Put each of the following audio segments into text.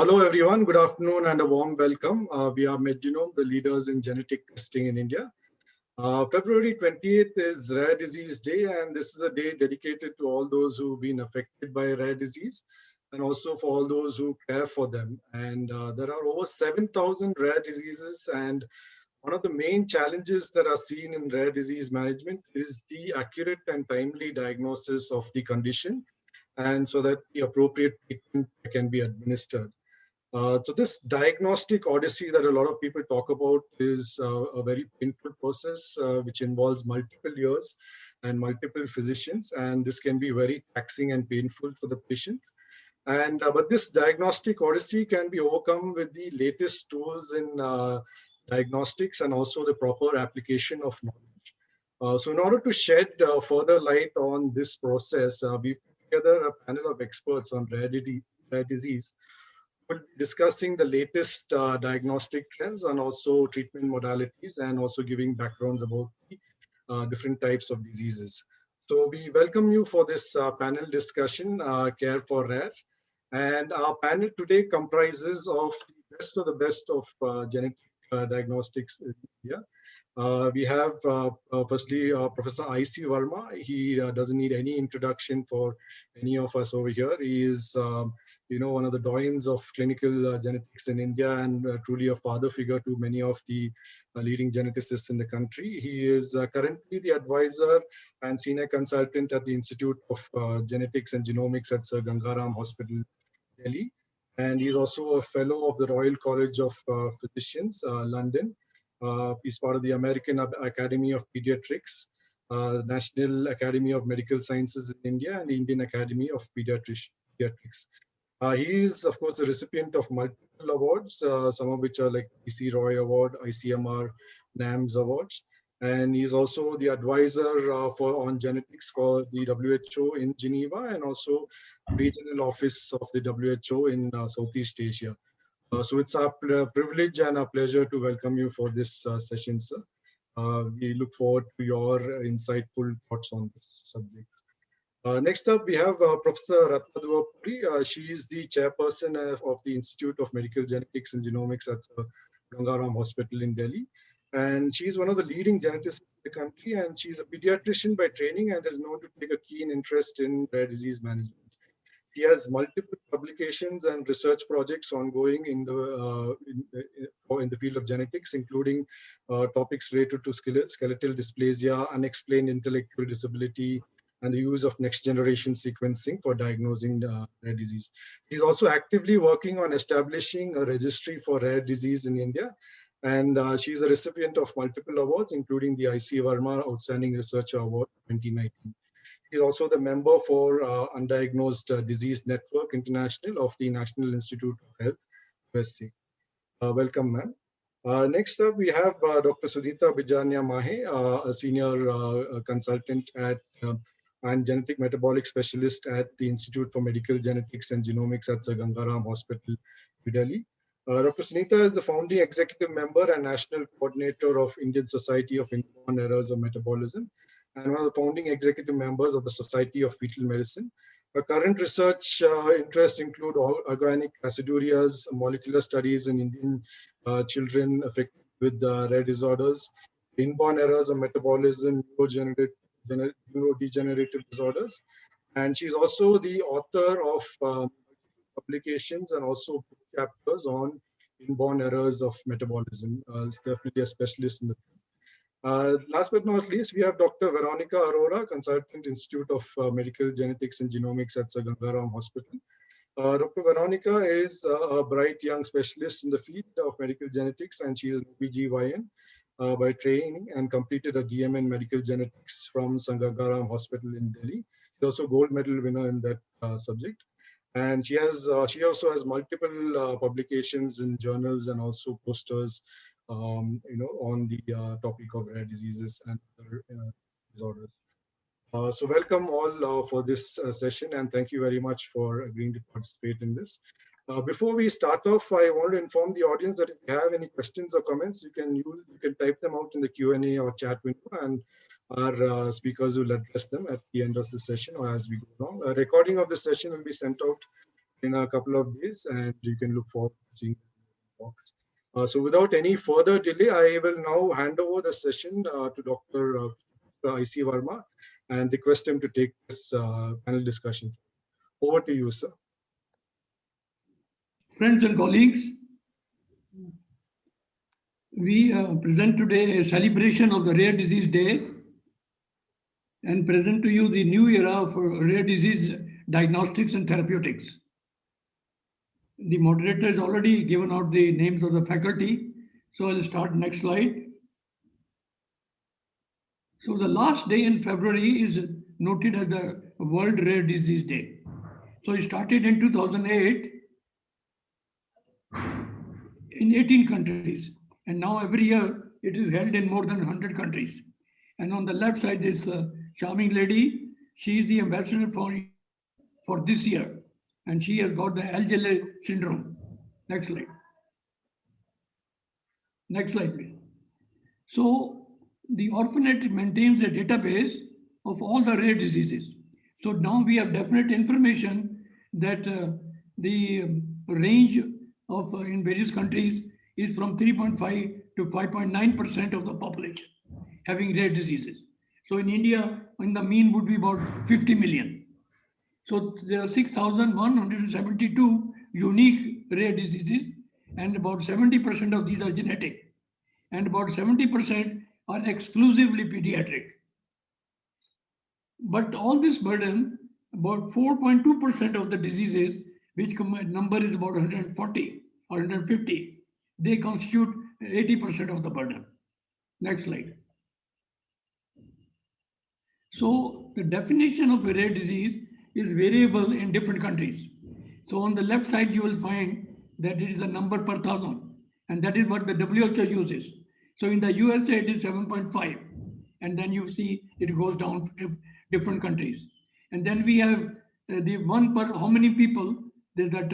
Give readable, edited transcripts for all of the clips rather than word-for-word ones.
Hello everyone, good afternoon and a warm welcome. We are Genome, the leaders in genetic testing in India. February 28th is Rare Disease Day, and this is a day dedicated to all those who've been affected by rare disease and also for all those who care for them. And there are over 7,000 rare diseases, and one of the main challenges that are seen in rare disease management is the accurate and timely diagnosis of the condition, and so that the appropriate treatment can be administered. So this diagnostic odyssey that a lot of people talk about is a very painful process which involves multiple years and multiple physicians, and this can be very taxing and painful for the patient. And but this diagnostic odyssey can be overcome with the latest tools in diagnostics and also the proper application of knowledge. So in order to shed further light on this process, we put together a panel of experts on rare disease. We'll be discussing the latest diagnostic trends and also treatment modalities, and also giving backgrounds about the different types of diseases. So we welcome you for this panel discussion, Care for Rare. And our panel today comprises of the best of genetic diagnostics in India. We have firstly Professor I.C. Verma. He doesn't need any introduction for any of us over here. He is one of the doyens of clinical genetics in India, and truly a father figure to many of the leading geneticists in the country. He is currently the advisor and senior consultant at the Institute of Genetics and Genomics at Sir Gangaram Hospital, Delhi. And he's also a fellow of the Royal College of Physicians, London. He's part of the American Academy of Pediatrics, National Academy of Medical Sciences in India, and the Indian Academy of Pediatrics. He is, of course, a recipient of multiple awards, some of which are like PC Roy Award, ICMR, NAMS awards. And he is also the advisor on genetics for the WHO in Geneva, and also regional office of the WHO in Southeast Asia. So it's our privilege and our pleasure to welcome you for this session, sir. We look forward to your insightful thoughts on this subject. Next up, we have Professor Ratna Puri. She is the chairperson of the Institute of Medical Genetics and Genomics at Gangaram Hospital in Delhi. And she's one of the leading geneticists in the country, and she's a pediatrician by training and is known to take a keen interest in rare disease management. She has multiple publications and research projects ongoing in the field of genetics, including topics related to skeletal dysplasia, unexplained intellectual disability, and the use of next-generation sequencing for diagnosing rare disease. She's also actively working on establishing a registry for rare disease in India, and she's a recipient of multiple awards, including the I.C. Verma Outstanding Researcher Award 2019. He's also the member for Undiagnosed Disease Network International of the National Institute of Health, USA. Welcome, ma'am. Next up, we have Dr. Sudhita Bijania Mahe, a senior consultant and genetic metabolic specialist at the Institute for Medical Genetics and Genomics at Sir Gangaram Hospital, New Delhi. Dr. Sunita is the founding executive member and national coordinator of Indian Society of Inborn Errors of Metabolism, and one of the founding executive members of the Society of Fetal Medicine. Her current research interests include organic acidurias, molecular studies in Indian children affected with rare disorders, inborn errors of metabolism, neurodegenerative disorders. And she's also the author of publications and also book chapters on inborn errors of metabolism. Is definitely a specialist in the field. Last but not least, we have Dr. Veronica Arora, Consultant Institute of Medical Genetics and Genomics at Sir Gangaram Hospital. Dr. Veronica is a bright young specialist in the field of medical genetics, and she is an OBGYN by training and completed a DM in medical genetics from Sir Gangaram Hospital in Delhi. She's also a gold medal winner in that subject. And she also has multiple publications in journals and also posters on the topic of rare diseases and other disorders. So welcome all for this session, and thank you very much for agreeing to participate in this. Before we start off, I want to inform the audience that if you have any questions or comments, you can type them out in the Q&A or chat window, and our speakers will address them at the end of the session or as we go along. A recording of the session will be sent out in a couple of days, and you can look forward to seeing talks. So without any further delay, I will now hand over the session to Dr. I.C. Verma and request him to take this panel discussion. Over to you, sir. Friends and colleagues, we present today a celebration of the Rare Disease Day and present to you the new era for rare disease diagnostics and therapeutics. The moderator has already given out the names of the faculty, so I'll start next slide. So the last day in February is noted as the World Rare Disease Day. So it started in 2008 in 18 countries. And now every year it is held in more than 100 countries. And on the left side, this charming lady, she is the ambassador for this year. And she has got the Algele syndrome. Next slide. Next slide, please. So the orphanage maintains a database of all the rare diseases. So now we have definite information that the range of in various countries is from 3.5 to 5.9% of the population having rare diseases. So in India, in the mean would be about 50 million. So there are 6,172 unique rare diseases, and about 70% of these are genetic, and about 70% are exclusively pediatric. But all this burden, about 4.2% of the diseases, which number is about 140 or 150, they constitute 80% of the burden. Next slide. So the definition of a rare disease is variable in different countries. So on the left side, you will find that it is a number per thousand, and that is what the WHO uses. So in the USA, it is 7.5, and then you see it goes down to different countries. And then we have the one per how many people, there's that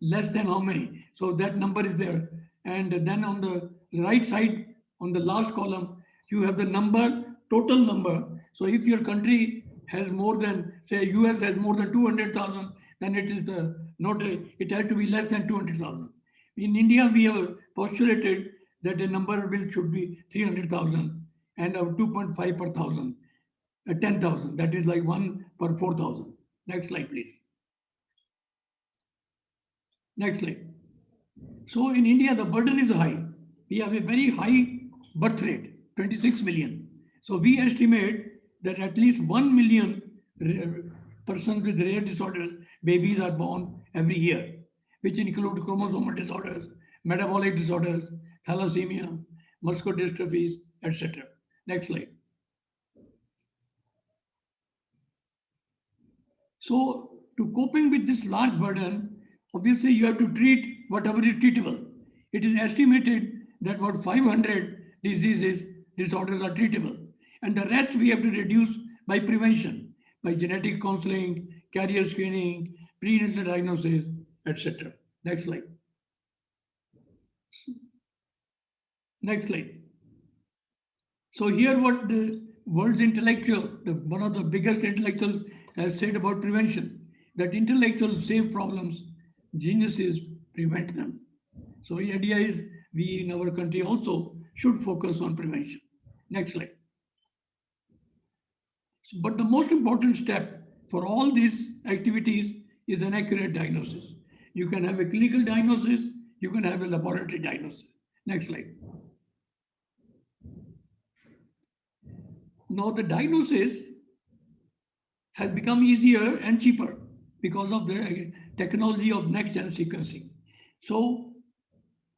less than how many. So that number is there. And then on the right side, on the last column, you have the number, total number. So if your country has more than, say, US has more than 200,000, then it is it has to be less than 200,000. In India, we have postulated that the number should be 300,000 and 2.5 per thousand, 10,000. That is like 1 per 4,000. Next slide, please. Next slide. So in India, the burden is high. We have a very high birth rate, 26 million. So we estimate that at least 1 million persons with rare disorders, babies are born every year, which include chromosomal disorders, metabolic disorders, thalassemia, muscular dystrophies, etc. Next slide. So to coping with this large burden, obviously you have to treat whatever is treatable. It is estimated that about 500 disorders are treatable, and the rest we have to reduce by prevention, by genetic counseling, carrier screening, prenatal diagnosis, etc. Next slide. Next slide. So here what the world's intellectual, one of the biggest intellectuals has said about prevention, that intellectuals save problems, geniuses prevent them. So the idea is we in our country also should focus on prevention. Next slide. But the most important step for all these activities is an accurate diagnosis. You can have a clinical diagnosis, you can have a laboratory diagnosis. Next slide. Now the diagnosis has become easier and cheaper because of the technology of next-gen sequencing. So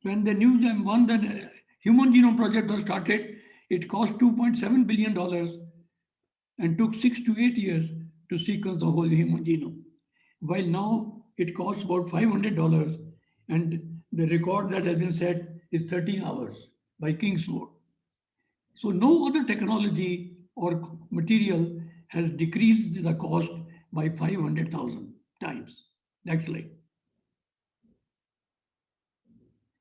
when the new the Human Genome Project was started, it cost $2.7 billion and took 6 to 8 years to sequence the whole human genome. While now it costs about $500, and the record that has been set is 13 hours by Kingsford. So no other technology or material has decreased the cost by 500,000 times. Next slide.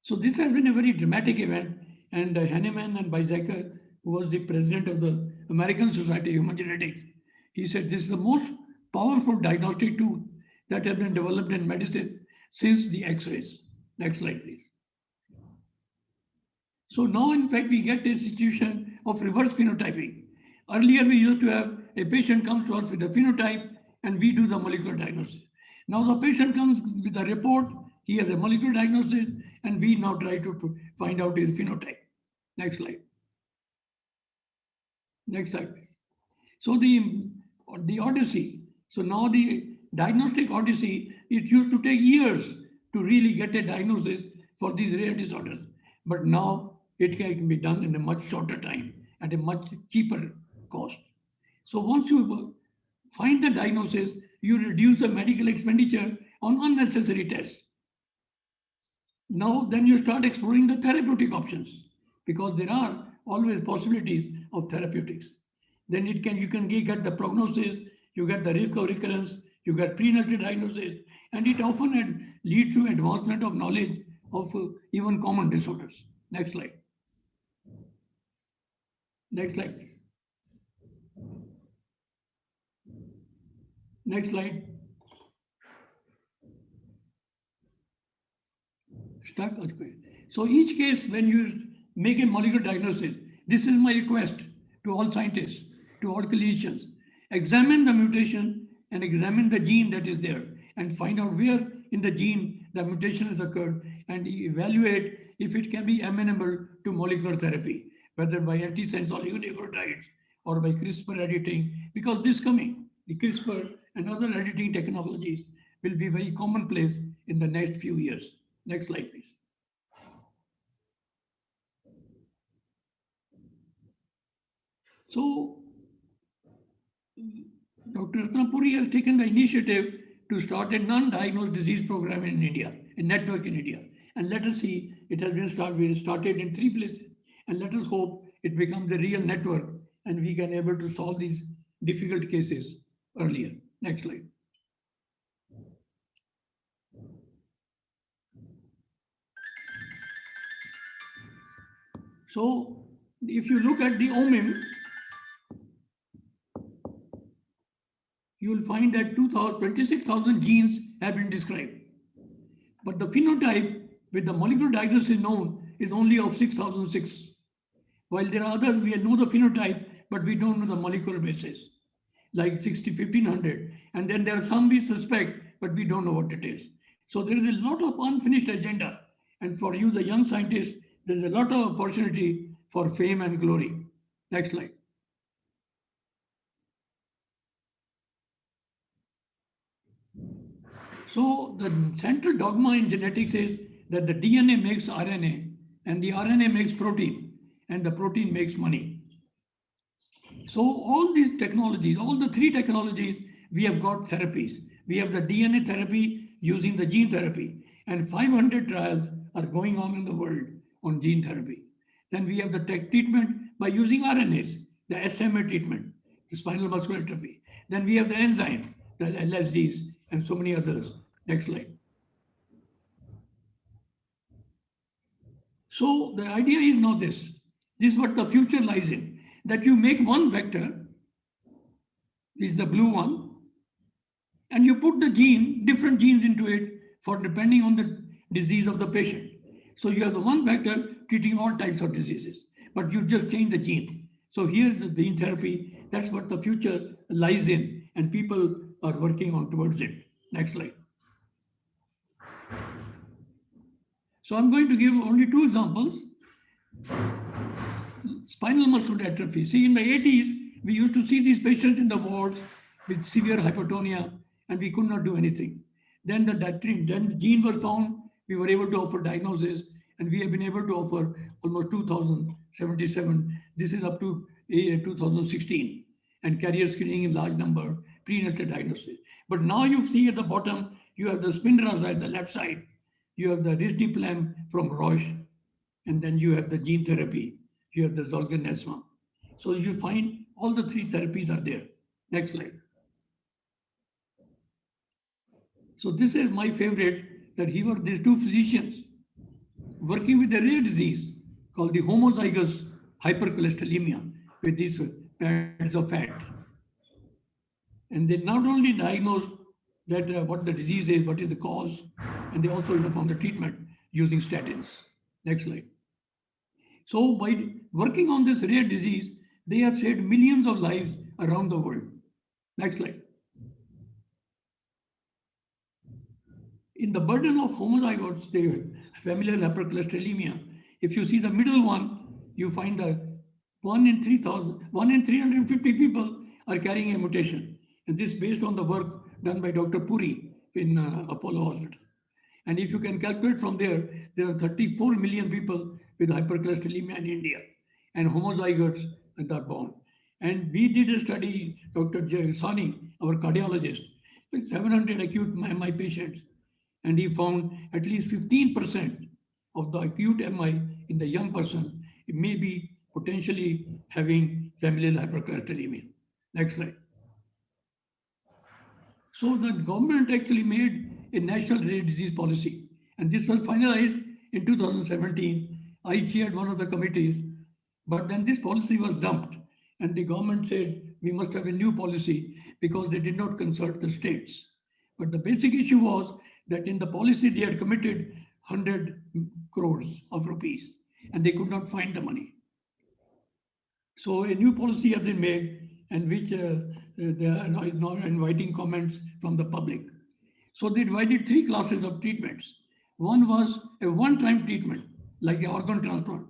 So this has been a very dramatic event, and Hahnemann and Weizsäcker, who was the president of the American Society of Human Genetics, he said this is the most powerful diagnostic tool that have been developed in medicine since the X-rays. Next slide, please. So now, in fact, we get a situation of reverse phenotyping. Earlier, we used to have a patient comes to us with a phenotype and we do the molecular diagnosis. Now the patient comes with a report, he has a molecular diagnosis, and we now try to find out his phenotype. Next slide. Next slide. So the Odyssey, so now the Diagnostic Odyssey, it used to take years to really get a diagnosis for these rare disorders. But now it can be done in a much shorter time at a much cheaper cost. So once you find the diagnosis, you reduce the medical expenditure on unnecessary tests. Now, then you start exploring the therapeutic options because there are always possibilities of therapeutics. Then you can get the prognosis, you get the risk of recurrence, you get prenatal diagnosis, and it often leads to advancement of knowledge of even common disorders. Next slide. Next slide, please. Next slide. Stuck. So each case, when you make a molecular diagnosis, this is my request to all scientists, to all clinicians, examine the mutation and examine the gene that is there and find out where in the gene the mutation has occurred and evaluate if it can be amenable to molecular therapy, whether by antisense oligonucleotides or by CRISPR editing, because this coming, the CRISPR and other editing technologies will be very commonplace in the next few years. Next slide, please. So, Dr. Ratnapuri has taken the initiative to start a non-diagnosed disease program in India, a network in India. And let us see, it has been started in 3 places. And let us hope it becomes a real network and we can able to solve these difficult cases earlier. Next slide. So if you look at the OMIM, you will find that 26,000 genes have been described. But the phenotype with the molecular diagnosis known is only of 6,006. While there are others, we know the phenotype, but we don't know the molecular basis, like 1,500. And then there are some we suspect, but we don't know what it is. So there is a lot of unfinished agenda. And for you, the young scientists, there's a lot of opportunity for fame and glory. Next slide. So the central dogma in genetics is that the DNA makes RNA and the RNA makes protein and the protein makes money. So all these technologies, all the 3 technologies, we have got therapies. We have the DNA therapy using the gene therapy, and 500 trials are going on in the world on gene therapy. Then we have the treatment by using RNAs, the SMA treatment, the spinal muscular atrophy. Then we have the enzymes, the LSDs, and so many others. Next slide. So the idea is now this. This is what the future lies in, that you make one vector, this is the blue one, and you put the gene, different genes into it for depending on the disease of the patient. So you have the one vector treating all types of diseases, but you just change the gene. So here's the gene therapy. That's what the future lies in, and people are working on towards it. Next slide. So I'm going to give only 2 examples. Spinal muscular atrophy. See, in the 80s, we used to see these patients in the wards with severe hypertonia, and we could not do anything. Then the gene was found, we were able to offer diagnosis, and we have been able to offer almost 2,077. This is up to 2016, and carrier screening in large number, prenatal diagnosis. But now you see at the bottom, you have the Spinraza at the left side, you have the Risdiplam from Roche, and then you have the gene therapy, you have the Zolgensma. So you find all the 3 therapies are there. Next slide. So this is my favorite, that here were these 2 physicians working with a rare disease called the homozygous hypercholesterolemia with these pads of fat. And they not only diagnosed that what the disease is, what is the cause, and they also found the treatment using statins. Next slide. So by working on this rare disease, they have saved millions of lives around the world. Next slide. In the burden of homozygotes, the familial hypercholesterolemia, if you see the middle one, you find that 1 in 350 people are carrying a mutation. And this is based on the work done by Dr. Puri in Apollo Hospital. And if you can calculate from there, there are 34 million people with hypercholesterolemia in India, and homozygotes are born. And we did a study, Dr. Sani, our cardiologist, with 700 acute MI patients, and he found at least 15% of the acute MI in the young persons may be potentially having familial hypercholesterolemia. Next slide. So the government actually made a national rare disease policy, and this was finalized in 2017. I chaired one of the committees, but then this policy was dumped, and the government said we must have a new policy because they did not consult the states. But the basic issue was that in the policy they had committed 100 crores of rupees, and they could not find the money. So a new policy has been made, and which they are now inviting comments from the public. So they divided 3 classes of treatments. One was a one-time treatment, like an organ transplant.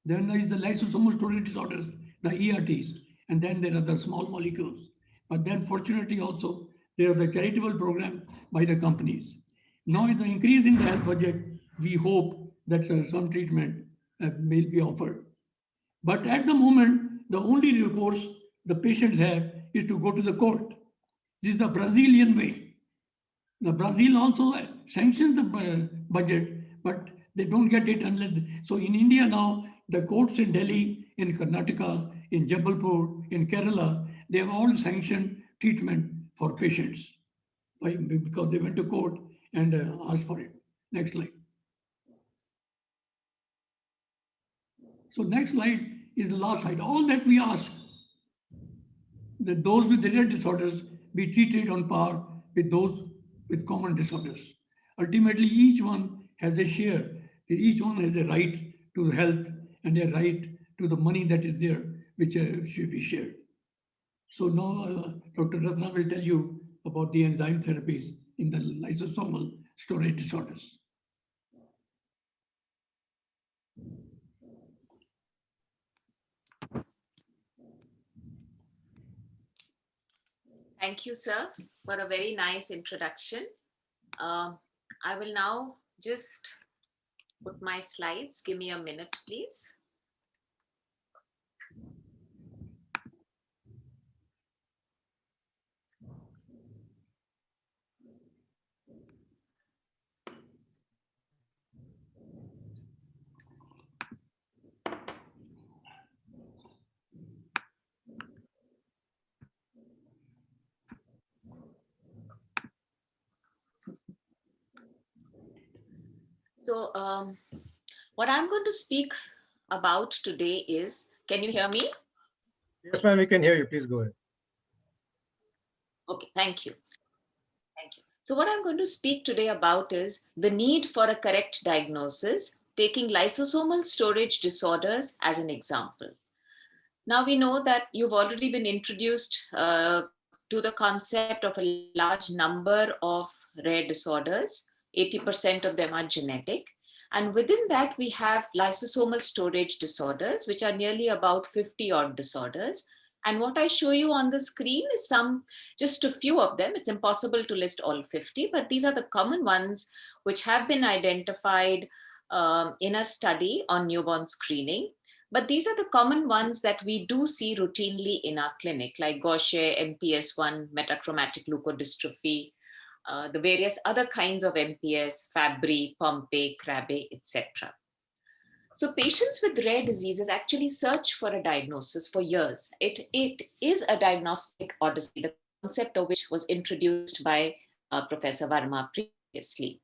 Then there is the lysosomal storage disorders, the ERTs, and then there are the small molecules. But then fortunately also, there are the charitable program by the companies. Now with the increase in the health budget, we hope that some treatment may be offered. But at the moment, the only recourse the patients have is to go to the court. This is the Brazilian way. The Brazil also sanctions the budget, but they don't get it unless. So in India now, the courts in Delhi, in Karnataka, in Jabalpur, in Kerala, they have all sanctioned treatment for patients because they went to court and asked for it. Next slide. So next slide is the last slide. All that we ask, that those with rare disorders be treated on par with those with common disorders. Ultimately, each one has a share. Each one has a right to health and a right to the money that is there, which should be shared. So now Dr. Ratna will tell you about the enzyme therapies in the lysosomal storage disorders. Thank you, sir, for a very nice introduction. I will now just put my slides. Give me a minute, please. So what I'm going to speak about today is, can you hear me? Yes, ma'am, we can hear you. Please go ahead. Okay, thank you. Thank you. So what I'm going to speak today about is the need for a correct diagnosis, taking lysosomal storage disorders as an example. Now we know that you've already been introduced to the concept of a large number of rare disorders. 80% of them are genetic. And within that, we have lysosomal storage disorders, which are nearly about 50 odd disorders. And what I show you on the screen is just a few of them. It's impossible to list all 50, but these are the common ones which have been identified in a study on newborn screening. But these are the common ones that we do see routinely in our clinic, like Gaucher, MPS 1, metachromatic leukodystrophy, the various other kinds of MPS, Fabry, Pompe, Krabbe, etc. So patients with rare diseases actually search for a diagnosis for years. It is a diagnostic odyssey, the concept of which was introduced by Professor Verma previously.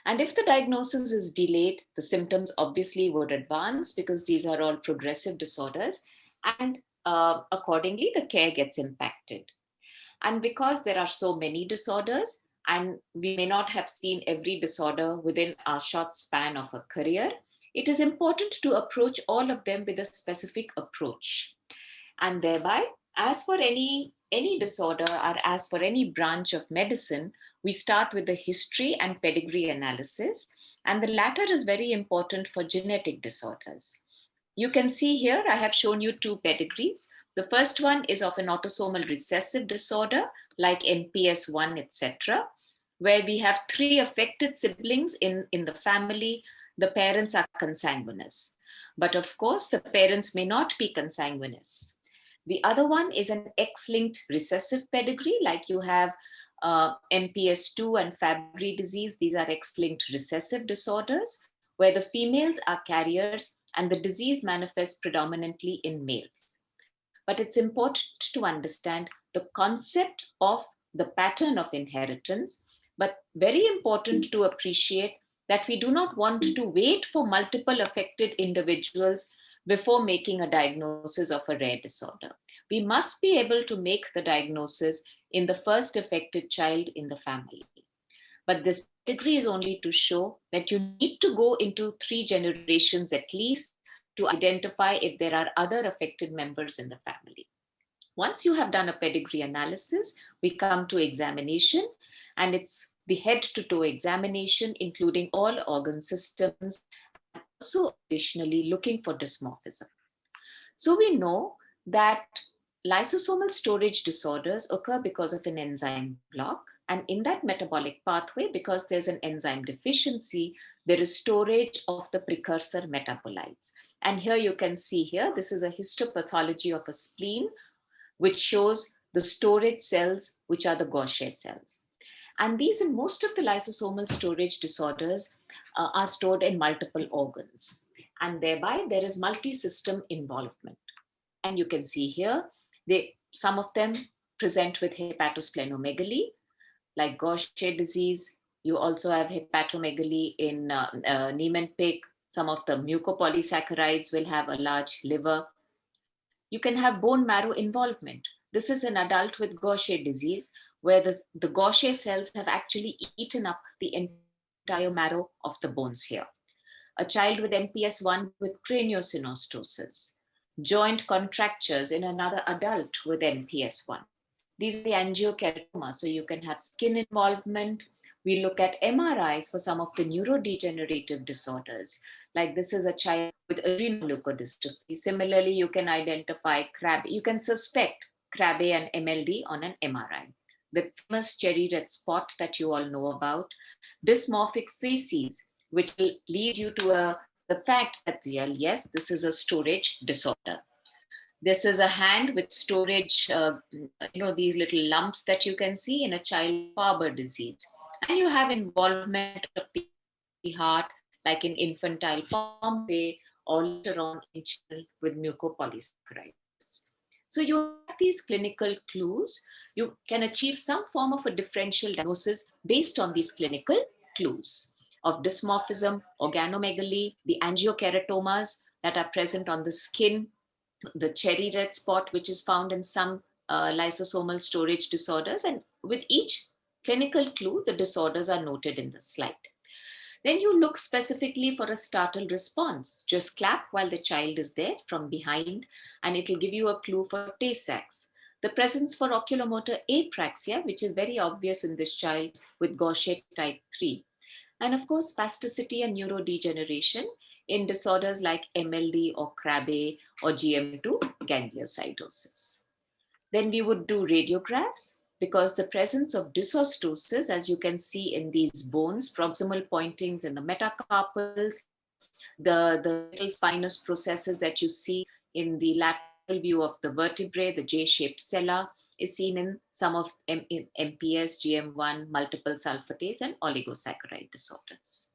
And if the diagnosis is delayed, the symptoms obviously would advance because these are all progressive disorders, and accordingly, the care gets impacted. And because there are so many disorders, and we may not have seen every disorder within our short span of a career, it is important to approach all of them with a specific approach. And thereby, as for any disorder or as for any branch of medicine, we start with the history and pedigree analysis. And the latter is very important for genetic disorders. You can see here, I have shown you two pedigrees. The first one is of an autosomal recessive disorder like MPS 1, etc., where we have 3 affected siblings in the family. The parents are consanguineous. But of course, the parents may not be consanguineous. The other one is an X-linked recessive pedigree, like you have MPS 2 and Fabry disease. These are X-linked recessive disorders, where the females are carriers and the disease manifests predominantly in males. But it's important to understand the concept of the pattern of inheritance, but very important to appreciate that we do not want to wait for multiple affected individuals before making a diagnosis of a rare disorder. We must be able to make the diagnosis in the first affected child in the family. But this pedigree is only to show that you need to go into 3 generations at least to identify if there are other affected members in the family. Once you have done a pedigree analysis, we come to examination, and it's the head to toe examination, including all organ systems, and also additionally looking for dysmorphism. So we know that lysosomal storage disorders occur because of an enzyme block. And in that metabolic pathway, because there's an enzyme deficiency, there is storage of the precursor metabolites. And here you can see here, this is a histopathology of a spleen, which shows the storage cells, which are the Gaucher cells. And these, in most of the lysosomal storage disorders, are stored in multiple organs. And thereby, there is multi-system involvement. And you can see here, some of them present with hepatosplenomegaly, like Gaucher disease. You also have hepatomegaly in Niemann-Pick. Some of the mucopolysaccharides will have a large liver. You can have bone marrow involvement. This is an adult with Gaucher disease, where the Gaucher cells have actually eaten up the entire marrow of the bones here. A child with MPS 1 with craniosynostosis. Joint contractures in another adult with MPS 1. These are the angiokeratoma, so you can have skin involvement. We look at MRIs for some of the neurodegenerative disorders. Like this is a child with adrenoleukodystrophy. Similarly, you can identify Krabbe. You can suspect Krabbe and MLD on an MRI. The famous cherry red spot that you all know about. Dysmorphic facies, which will lead you to the fact that, yes, this is a storage disorder. This is a hand with storage, these little lumps that you can see in a child with Farber disease. And you have involvement of the heart, like in infantile Pompe, or later on in children with mucopolysaccharides. So you have these clinical clues. You can achieve some form of a differential diagnosis based on these clinical clues of dysmorphism, organomegaly, the angiokeratomas that are present on the skin, the cherry red spot, which is found in some lysosomal storage disorders. And with each clinical clue, the disorders are noted in the slide. Then you look specifically for a startle response. Just clap while the child is there from behind, and it will give you a clue for Tay-Sachs. The presence for oculomotor apraxia, which is very obvious in this child with Gaucher type 3. And of course, spasticity and neurodegeneration in disorders like MLD or Krabbe or GM2 gangliosidosis. Then we would do radiographs, because the presence of dysostosis, as you can see in these bones, proximal pointings in the metacarpals, the little spinous processes that you see in the lateral view of the vertebrae, the J-shaped sella, is seen in some of MPS, GM1, multiple sulfatase, and oligosaccharide disorders.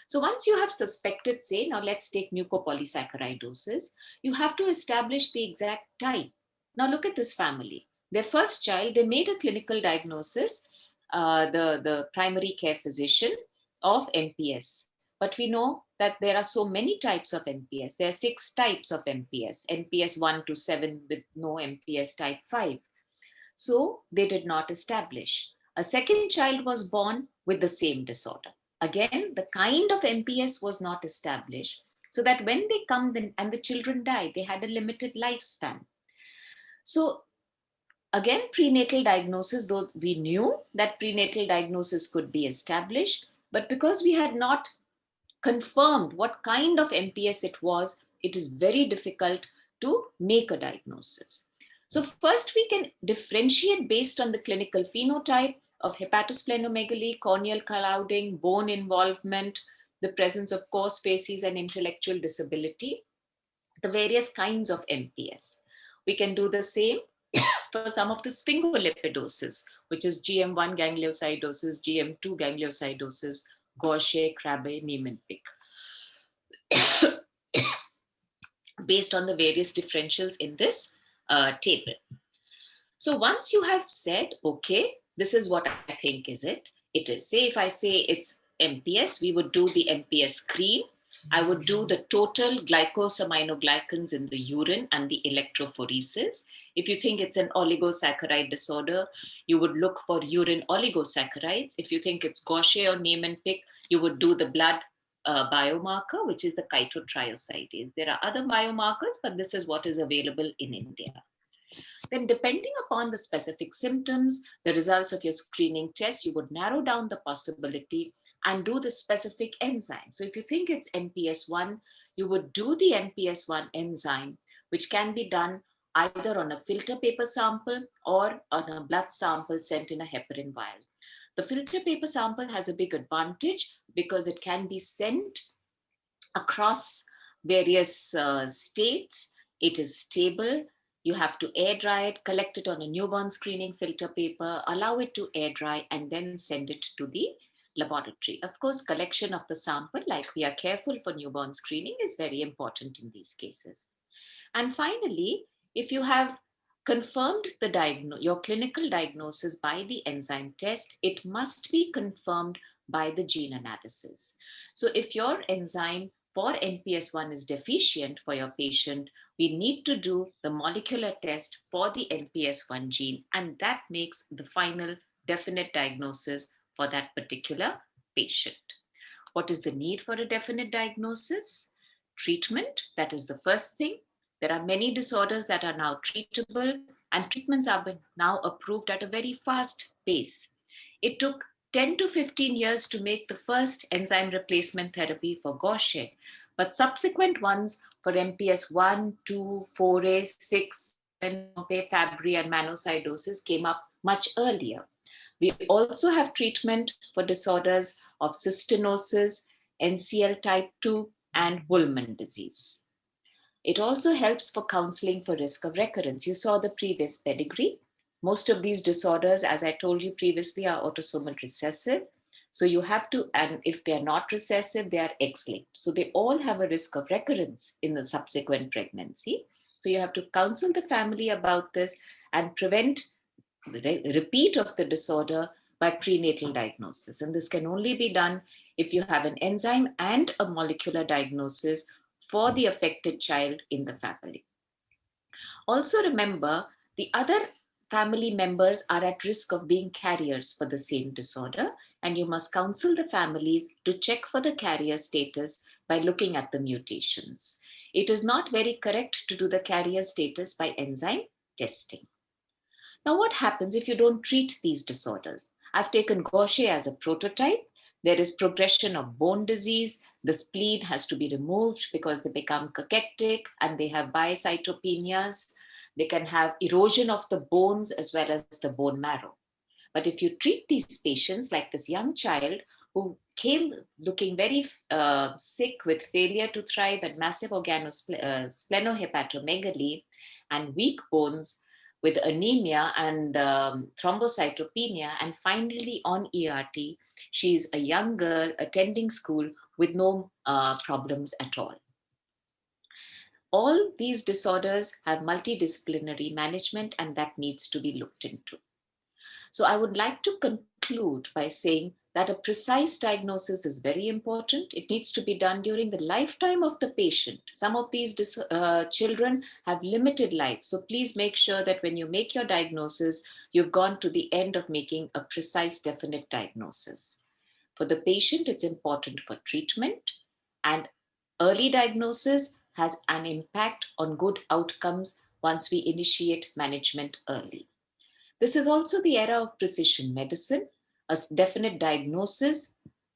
So once you have suspected, say, now let's take mucopolysaccharidosis, you have to establish the exact type. Now look at this family. Their first child, they made a clinical diagnosis, the primary care physician, of MPS. But we know that there are so many types of MPS. There are 6 types of MPS, MPS 1 to 7 with no MPS type 5. So they did not establish. A second child was born with the same disorder. Again, the kind of MPS was not established, so that when they come and the children died, they had a limited lifespan. So again, prenatal diagnosis, though we knew that prenatal diagnosis could be established, but because we had not confirmed what kind of MPS it was, it is very difficult to make a diagnosis. So first we can differentiate based on the clinical phenotype of hepatosplenomegaly, corneal clouding, bone involvement, the presence of coarse facies and intellectual disability, the various kinds of MPS. We can do the same for some of the sphingolipidosis, which is GM1 gangliosidosis, GM2 gangliosidosis, Gaucher, Krabbe, Niemann-Pick, based on the various differentials in this table. So once you have said, okay, this is what I think it is. Say if I say it's MPS, we would do the MPS screen. I would do the total glycosaminoglycans in the urine and the electrophoresis. If you think it's an oligosaccharide disorder, you would look for urine oligosaccharides. If you think it's Gaucher or Niemann-Pick, you would do the blood biomarker, which is the chitotriosidase. There are other biomarkers, but this is what is available in India. Then depending upon the specific symptoms, the results of your screening test, you would narrow down the possibility and do the specific enzyme. So if you think it's MPS1, you would do the MPS1 enzyme, which can be done either on a filter paper sample or on a blood sample sent in a heparin vial. The filter paper sample has a big advantage because it can be sent across various states. It is stable. You have to air dry it, collect it on a newborn screening filter paper, allow it to air dry, and then send it to the laboratory. Of course, collection of the sample, like we are careful for newborn screening, is very important in these cases. And finally, if you have confirmed your clinical diagnosis by the enzyme test, it must be confirmed by the gene analysis. So if your enzyme for MPS1 is deficient for your patient, we need to do the molecular test for the MPS1 gene, and that makes the final definite diagnosis for that particular patient. What is the need for a definite diagnosis? Treatment, that is the first thing. There are many disorders that are now treatable, and treatments are now approved at a very fast pace. It took 10 to 15 years to make the first enzyme replacement therapy for Gaucher, but subsequent ones for MPS 1, 2, 4A, 6, Fabry, and monocytosis came up much earlier. We also have treatment for disorders of cystinosis, NCL type 2, and Wolman disease. It also helps for counseling for risk of recurrence. You saw the previous pedigree. Most of these disorders, as I told you previously, are autosomal recessive. So you have to, and if they're not recessive, they are X-linked. So they all have a risk of recurrence in the subsequent pregnancy. So you have to counsel the family about this and prevent the repeat of the disorder by prenatal diagnosis. And this can only be done if you have an enzyme and a molecular diagnosis for the affected child in the family. Also remember, the other family members are at risk of being carriers for the same disorder, and you must counsel the families to check for the carrier status by looking at the mutations. It is not very correct to do the carrier status by enzyme testing. Now, what happens if you don't treat these disorders? I've taken Gaucher as a prototype. There is progression of bone disease. The spleen has to be removed because they become cachectic and they have bicytopenias. They can have erosion of the bones as well as the bone marrow. But if you treat these patients, like this young child who came looking very sick with failure to thrive and massive splenohepatomegaly and weak bones with anemia and thrombocytopenia, and finally on ERT, she's a young girl attending school with no problems at all. All these disorders have multidisciplinary management, and that needs to be looked into. So I would like to conclude by saying that a precise diagnosis is very important. It needs to be done during the lifetime of the patient. Some of these children have limited life. So please make sure that when you make your diagnosis, you've gone to the end of making a precise, definite diagnosis. For the patient, it's important for treatment, and early diagnosis has an impact on good outcomes once we initiate management early. This is also the era of precision medicine. A definite diagnosis,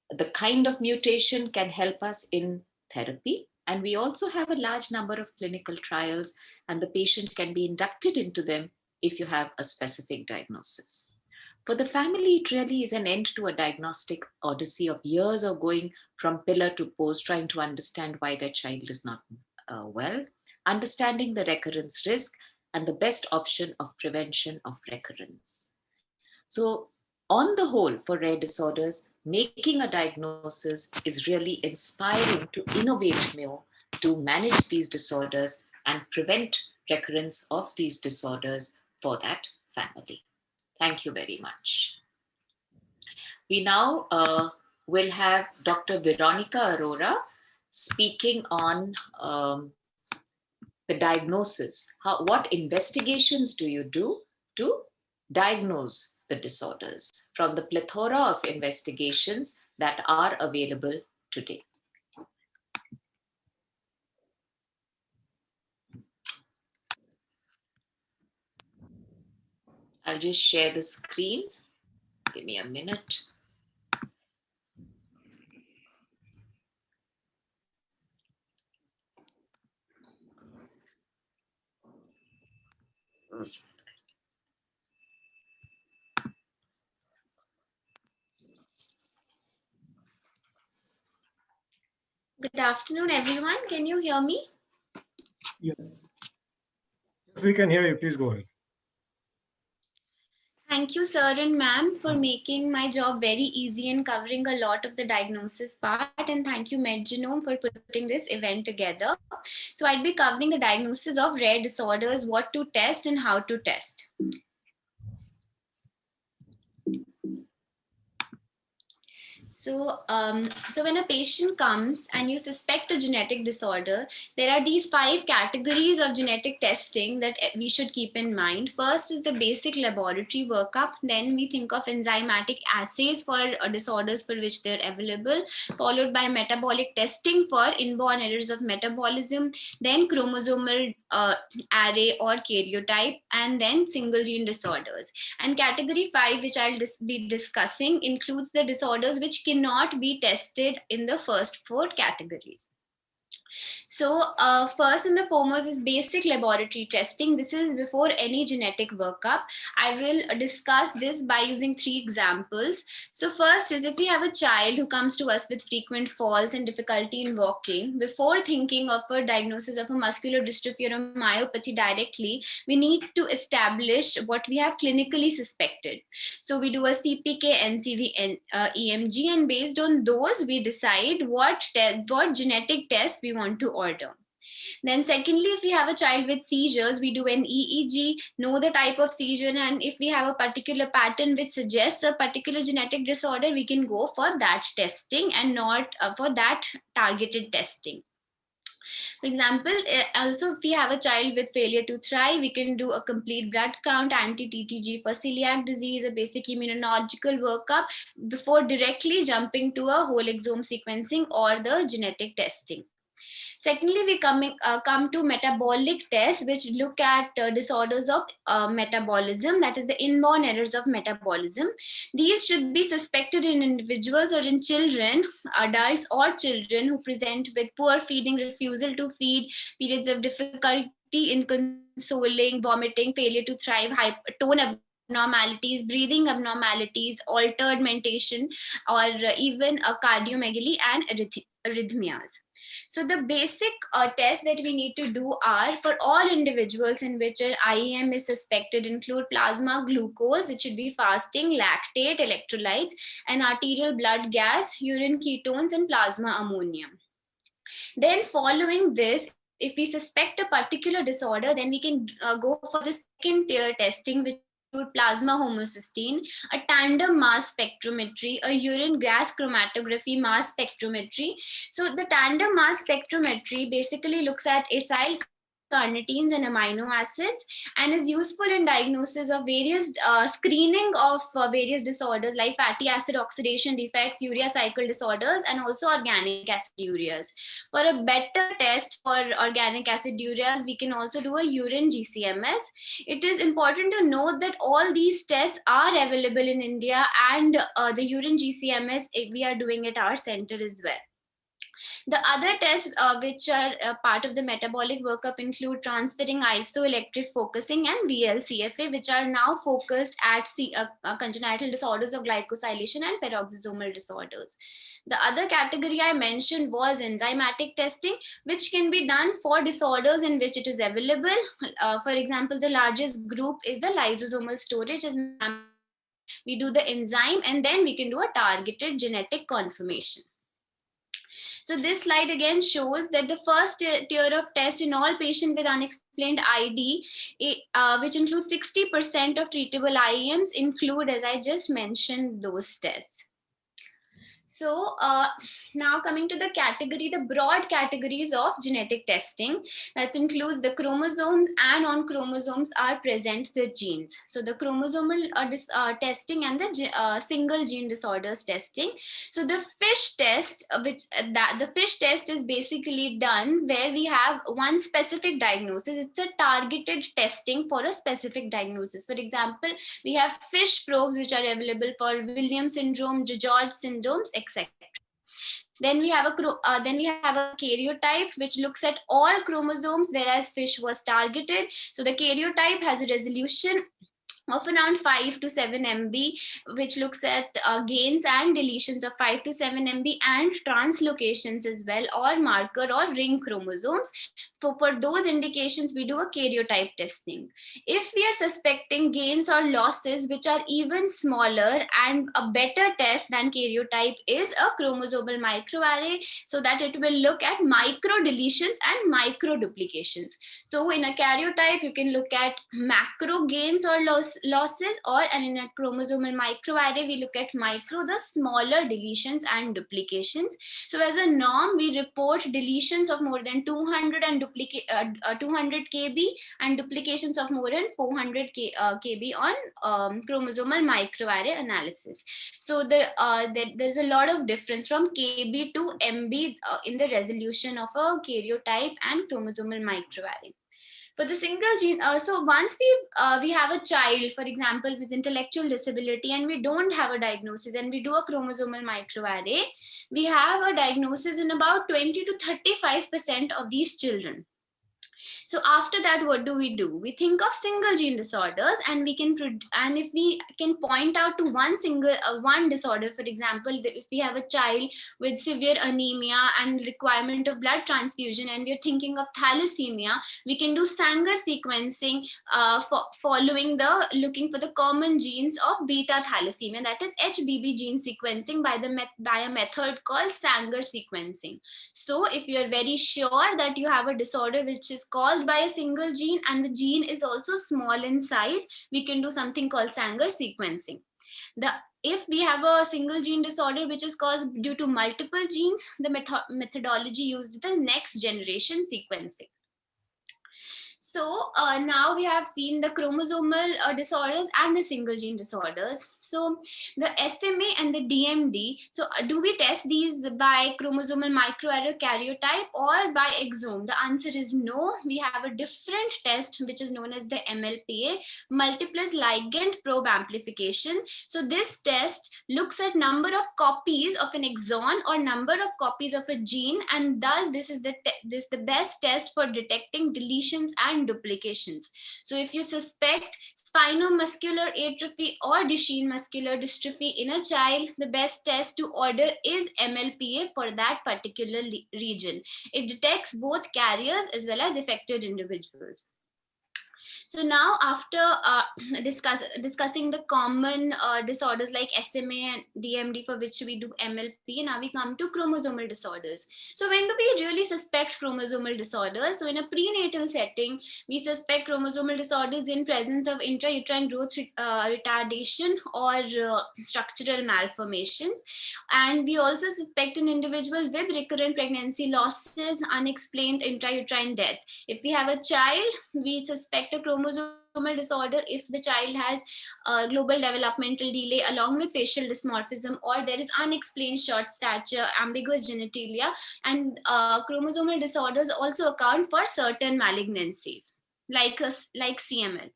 the kind of mutation can help us in therapy. And we also have a large number of clinical trials, and the patient can be inducted into them if you have a specific diagnosis. For the family, it really is an end to a diagnostic odyssey of years of going from pillar to post, trying to understand why their child is not well, understanding the recurrence risk, and the best option of prevention of recurrence. So, on the whole, for rare disorders, making a diagnosis is really inspiring to innovate more, to manage these disorders and prevent recurrence of these disorders for that family. Thank you very much. We now will have Dr. Veronica Arora speaking on the diagnosis. What investigations do you do to diagnose the disorders from the plethora of investigations that are available today? I'll just share the screen. Give me a minute. Good afternoon, everyone. Can you hear me? Yes. Yes, we can hear you. Please go ahead. Thank you, sir and ma'am, for making my job very easy and covering a lot of the diagnosis part. And thank you, MedGenome, for putting this event together. So I'll be covering the diagnosis of rare disorders, what to test and how to test. So when a patient comes and you suspect a genetic disorder, there are these 5 categories of genetic testing that we should keep in mind. First is the basic laboratory workup. Then we think of enzymatic assays for disorders for which they're available, followed by metabolic testing for inborn errors of metabolism, then chromosomal array or karyotype, and then single gene disorders. And category 5, which I'll be discussing, includes the disorders which cannot be tested in the first 4 categories. So first and the foremost is basic laboratory testing. This is before any genetic workup. I will discuss this by using 3 examples. So first is if we have a child who comes to us with frequent falls and difficulty in walking, before thinking of a diagnosis of a muscular dystrophy or a myopathy directly, we need to establish what we have clinically suspected. So we do a CPK, NCV, EMG, and based on those, we decide what genetic test we want to order. Then secondly, if we have a child with seizures, we do an EEG, know the type of seizure, and if we have a particular pattern which suggests a particular genetic disorder, we can go for that testing and not for that targeted testing. For example, also if we have a child with failure to thrive, we can do a complete blood count, anti-TTG for celiac disease, a basic immunological workup before directly jumping to a whole exome sequencing or the genetic testing. Secondly, we come to metabolic tests, which look at disorders of metabolism, that is the inborn errors of metabolism. These should be suspected in individuals or in children, adults or children who present with poor feeding, refusal to feed, periods of difficulty in consoling, vomiting, failure to thrive, tone abnormalities, breathing abnormalities, altered mentation, or even a cardiomegaly and arrhythmias. So the basic tests that we need to do are for all individuals in which an IEM is suspected include plasma glucose, it should be fasting, lactate, electrolytes, and arterial blood gas, urine ketones, and plasma ammonia. Then following this, if we suspect a particular disorder, then we can go for the second tier testing, which plasma homocysteine, a tandem mass spectrometry, a urine gas chromatography mass spectrometry. So the tandem mass spectrometry basically looks at acyl carnitines and amino acids and is useful in diagnosis of various screening of various disorders like fatty acid oxidation defects, urea cycle disorders, and also organic acidureas. For a better test for organic acidureas, we can also do a urine GCMS. It is important to note that all these tests are available in India, and the urine GCMS, we are doing at our center as well. The other tests which are part of the metabolic workup include transferring isoelectric focusing and VLCFA, which are now focused at congenital disorders of glycosylation and peroxisomal disorders. The other category I mentioned was enzymatic testing, which can be done for disorders in which it is available. For example, the largest group is the lysosomal storage. We do the enzyme, and then we can do a targeted genetic confirmation. So this slide again shows that the first tier of test in all patients with unexplained ID, which includes 60% of treatable IEMs, include, as I just mentioned, those tests. So now coming to the category, the broad categories of genetic testing, that includes the chromosomes, and on chromosomes are present the genes. So the chromosomal testing and the single gene disorders testing. So the FISH test, the FISH test is basically done where we have one specific diagnosis. It's a targeted testing for a specific diagnosis. For example, we have FISH probes which are available for Williams syndrome, DiGeorge syndromes, etc. Then we have a karyotype which looks at all chromosomes, whereas FISH was targeted. So the karyotype has a resolution of around 5 to 7 MB, which looks at gains and deletions of 5 to 7 MB and translocations as well, or marker or ring chromosomes. So for those indications, we do a karyotype testing. If we are suspecting gains or losses which are even smaller, and a better test than karyotype is a chromosomal microarray, so that it will look at micro deletions and micro duplications. So in a karyotype, you can look at macro gains or losses, and in a chromosomal microarray, we look at micro, the smaller deletions and duplications. So as a norm, we report deletions of more than 200 and 200 kb and duplications of more than 400 kb on chromosomal microarray analysis. So there's a lot of difference from kb to MB in the resolution of a karyotype and chromosomal microarray. For the single gene, so once we have a child, for example, with intellectual disability, and we don't have a diagnosis, and we do a chromosomal microarray, we have a diagnosis in about 20 to 35% of these children. So after that, what do? We think of single gene disorders, and if we can point out to one disorder, for example, if we have a child with severe anemia and requirement of blood transfusion, and we're thinking of thalassemia, we can do Sanger sequencing looking for the common genes of beta thalassemia, that is HBB gene sequencing by a method called Sanger sequencing. So if you're very sure that you have a disorder which is caused by a single gene, and the gene is also small in size, we can do something called Sanger sequencing. If we have a single gene disorder which is caused due to multiple genes, the methodology used is the next generation sequencing. So now we have seen the chromosomal disorders and the single gene disorders. So the SMA and the DMD, so do we test these by chromosomal microarray karyotype or by exome? The answer is no. We have a different test which is known as the MLPA, multiplex ligand probe amplification. So this test looks at number of copies of an exon or number of copies of a gene, and thus this is the best test for detecting deletions and duplications. So if you suspect spinomuscular atrophy or Duchenne muscular dystrophy in a child, the best test to order is MLPA for that particular region. It detects both carriers as well as affected individuals. So now after discussing the common disorders like SMA and DMD, for which we do MLP, now we come to chromosomal disorders. So when do we really suspect chromosomal disorders? So in a prenatal setting, we suspect chromosomal disorders in presence of intrauterine growth retardation or structural malformations. And we also suspect an individual with recurrent pregnancy losses, unexplained intrauterine death. If we have a child, we suspect a chromosomal disorder if the child has global developmental delay along with facial dysmorphism, or there is unexplained short stature, ambiguous genitalia, and chromosomal disorders also account for certain malignancies like CML.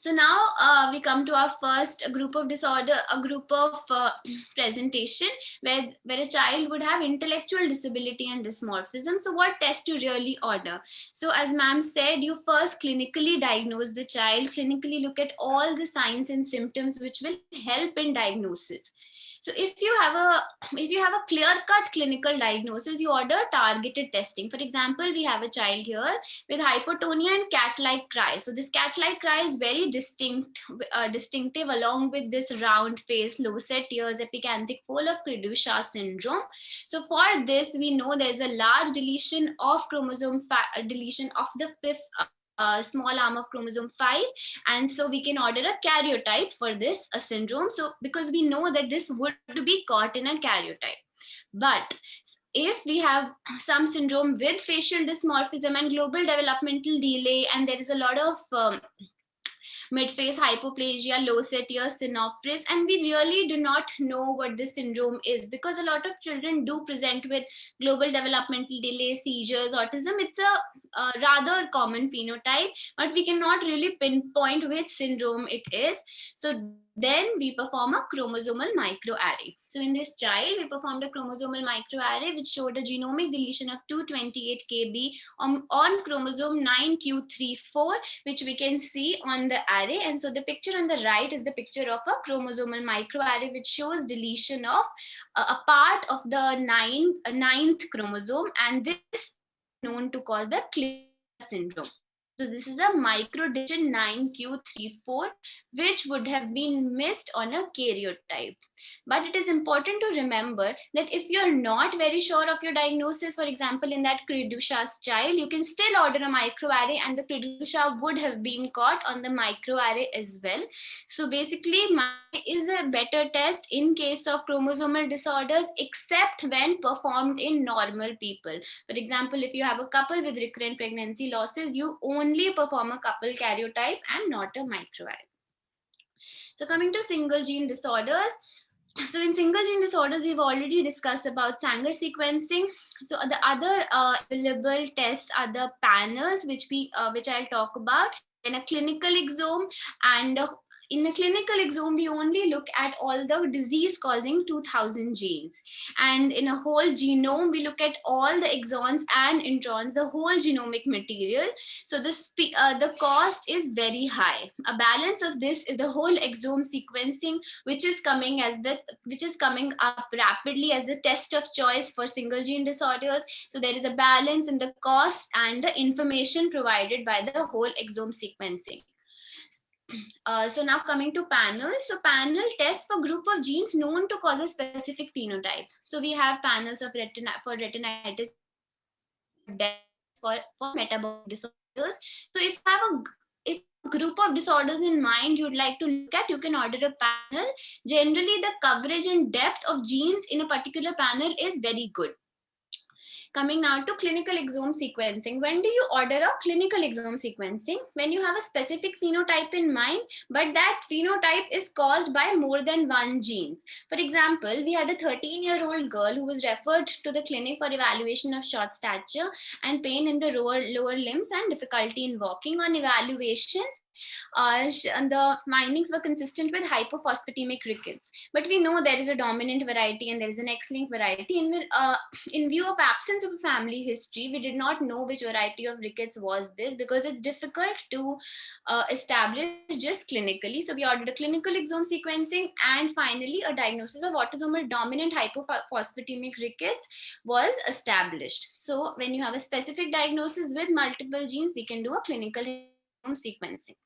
So now we come to our first group of disorder, a group of presentation where a child would have intellectual disability and dysmorphism. So what test to really order? So as ma'am said, you first clinically diagnose the child, clinically look at all the signs and symptoms which will help in diagnosis. So if you have a clear-cut clinical diagnosis, you order targeted testing. For example, we have a child here with hypotonia and cat-like cry. So this cat-like cry is very distinctive, along with this round face, low set ears, epicanthic fold of Credusha syndrome. So for this, we know there's a large deletion of deletion of the fifth small arm of chromosome 5, and so we can order a karyotype for this syndrome. So because we know that this would be caught in a karyotype. But if we have some syndrome with facial dysmorphism and global developmental delay, and there is a lot of mid-face hypoplasia, low set ears, synophrys, and we really do not know what this syndrome is, because a lot of children do present with global developmental delay, seizures, autism. It's a rather common phenotype, but we cannot really pinpoint which syndrome it is. So then we perform a chromosomal microarray. So in this child, we performed a chromosomal microarray which showed a genomic deletion of 228 kb on chromosome 9q34, which we can see on the array. And so the picture on the right is the picture of a chromosomal microarray which shows deletion of a part of the ninth chromosome, and this is known to cause the Clear syndrome. So this is a microdeletion 9q34, which would have been missed on a karyotype. But it is important to remember that if you're not very sure of your diagnosis, for example, in that Credusha's child, you can still order a microarray, and the Credusha would have been caught on the microarray as well. So basically, is a better test in case of chromosomal disorders, except when performed in normal people. For example, if you have a couple with recurrent pregnancy losses, you only perform a couple karyotype and not a microarray. So coming to single gene disorders. So in single gene disorders, we've already discussed about Sanger sequencing. So the other available tests are the panels, which I'll talk about, then a clinical exome, and in a clinical exome, we only look at all the disease-causing 2000 genes. And in a whole genome, we look at all the exons and introns, the whole genomic material. So the cost is very high. A balance of this is the whole exome sequencing, which is coming up rapidly as the test of choice for single gene disorders. So there is a balance in the cost and the information provided by the whole exome sequencing. So now coming to panels. So panel tests for group of genes known to cause a specific phenotype. So we have panels of retinitis, for metabolic disorders. So if you have a group of disorders in mind you'd like to look at, you can order a panel. Generally, the coverage and depth of genes in a particular panel is very good. Coming now to clinical exome sequencing. When do you order a clinical exome sequencing? When you have a specific phenotype in mind, but that phenotype is caused by more than one gene. For example, we had a 13-year-old girl who was referred to the clinic for evaluation of short stature and pain in the lower limbs and difficulty in walking. On evaluation, the findings were consistent with hypophosphatemic rickets, but we know there is a dominant variety and there is an X-linked variety. In view of absence of a family history, we did not know which variety of rickets was this, because it's difficult to establish just clinically. So we ordered a clinical exome sequencing, and finally a diagnosis of autosomal dominant hypophosphatemic rickets was established. So when you have a specific diagnosis with multiple genes, we can do a clinical sequencing.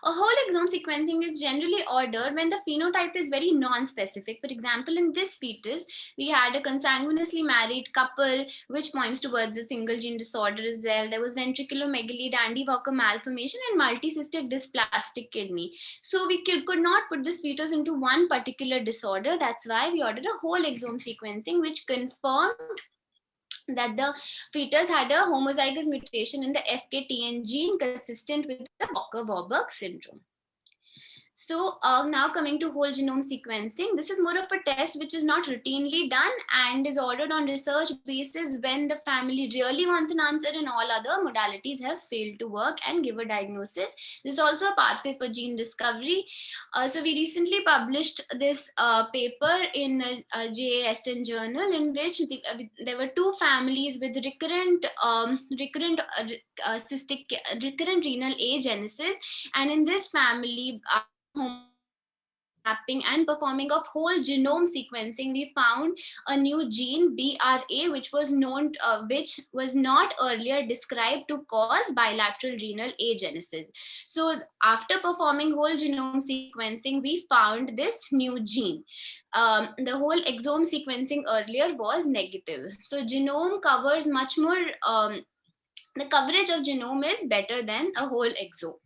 A whole exome sequencing is generally ordered when the phenotype is very non-specific. For example, in this fetus, we had a consanguineously married couple, which points towards a single gene disorder as well. There was ventriculomegaly, Dandy-Walker malformation, and multicystic dysplastic kidney. So we could not put this fetus into one particular disorder. That's why we ordered a whole exome sequencing, which confirmed that the fetus had a homozygous mutation in the FKTN gene consistent with the Walker-Warburg syndrome. So now coming to whole genome sequencing, this is more of a test which is not routinely done and is ordered on research basis when the family really wants an answer and all other modalities have failed to work and give a diagnosis. This is also a pathway for gene discovery. So we recently published this paper in a JASN journal in which there were two families with recurrent renal agenesis, and in this family, mapping and performing of whole genome sequencing, we found a new gene BRA, which was not earlier described to cause bilateral renal agenesis. So after performing whole genome sequencing, we found this new gene. The whole exome sequencing earlier was negative. So genome covers much more. The coverage of genome is better than a whole exome.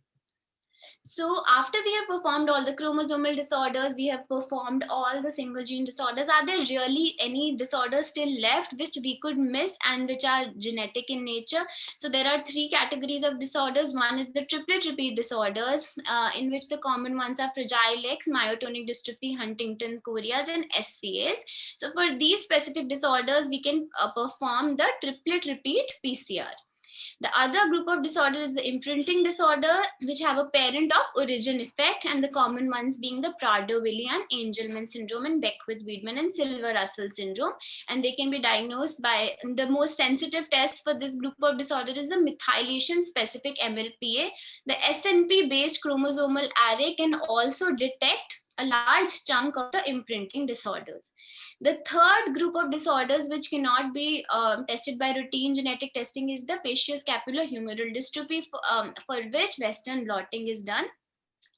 So after we have performed all the chromosomal disorders, we have performed all the single gene disorders, are there really any disorders still left which we could miss and which are genetic in nature? So there are three categories of disorders. One is the triplet repeat disorders, in which the common ones are Fragile X, myotonic dystrophy, Huntington choreas, and SCAs. So for these specific disorders, we can perform the triplet repeat PCR. The other group of disorders is the imprinting disorder, which have a parent of origin effect, and the common ones being the Prader-Willi and Angelman syndrome, and Beckwith-Wiedemann and Silver-Russell syndrome. And they can be diagnosed by the most sensitive test for this group of disorder is the methylation specific MLPA. The SNP-based chromosomal array can also detect a large chunk of the imprinting disorders. The third group of disorders which cannot be tested by routine genetic testing is the facioscapulohumeral dystrophy, for which Western blotting is done,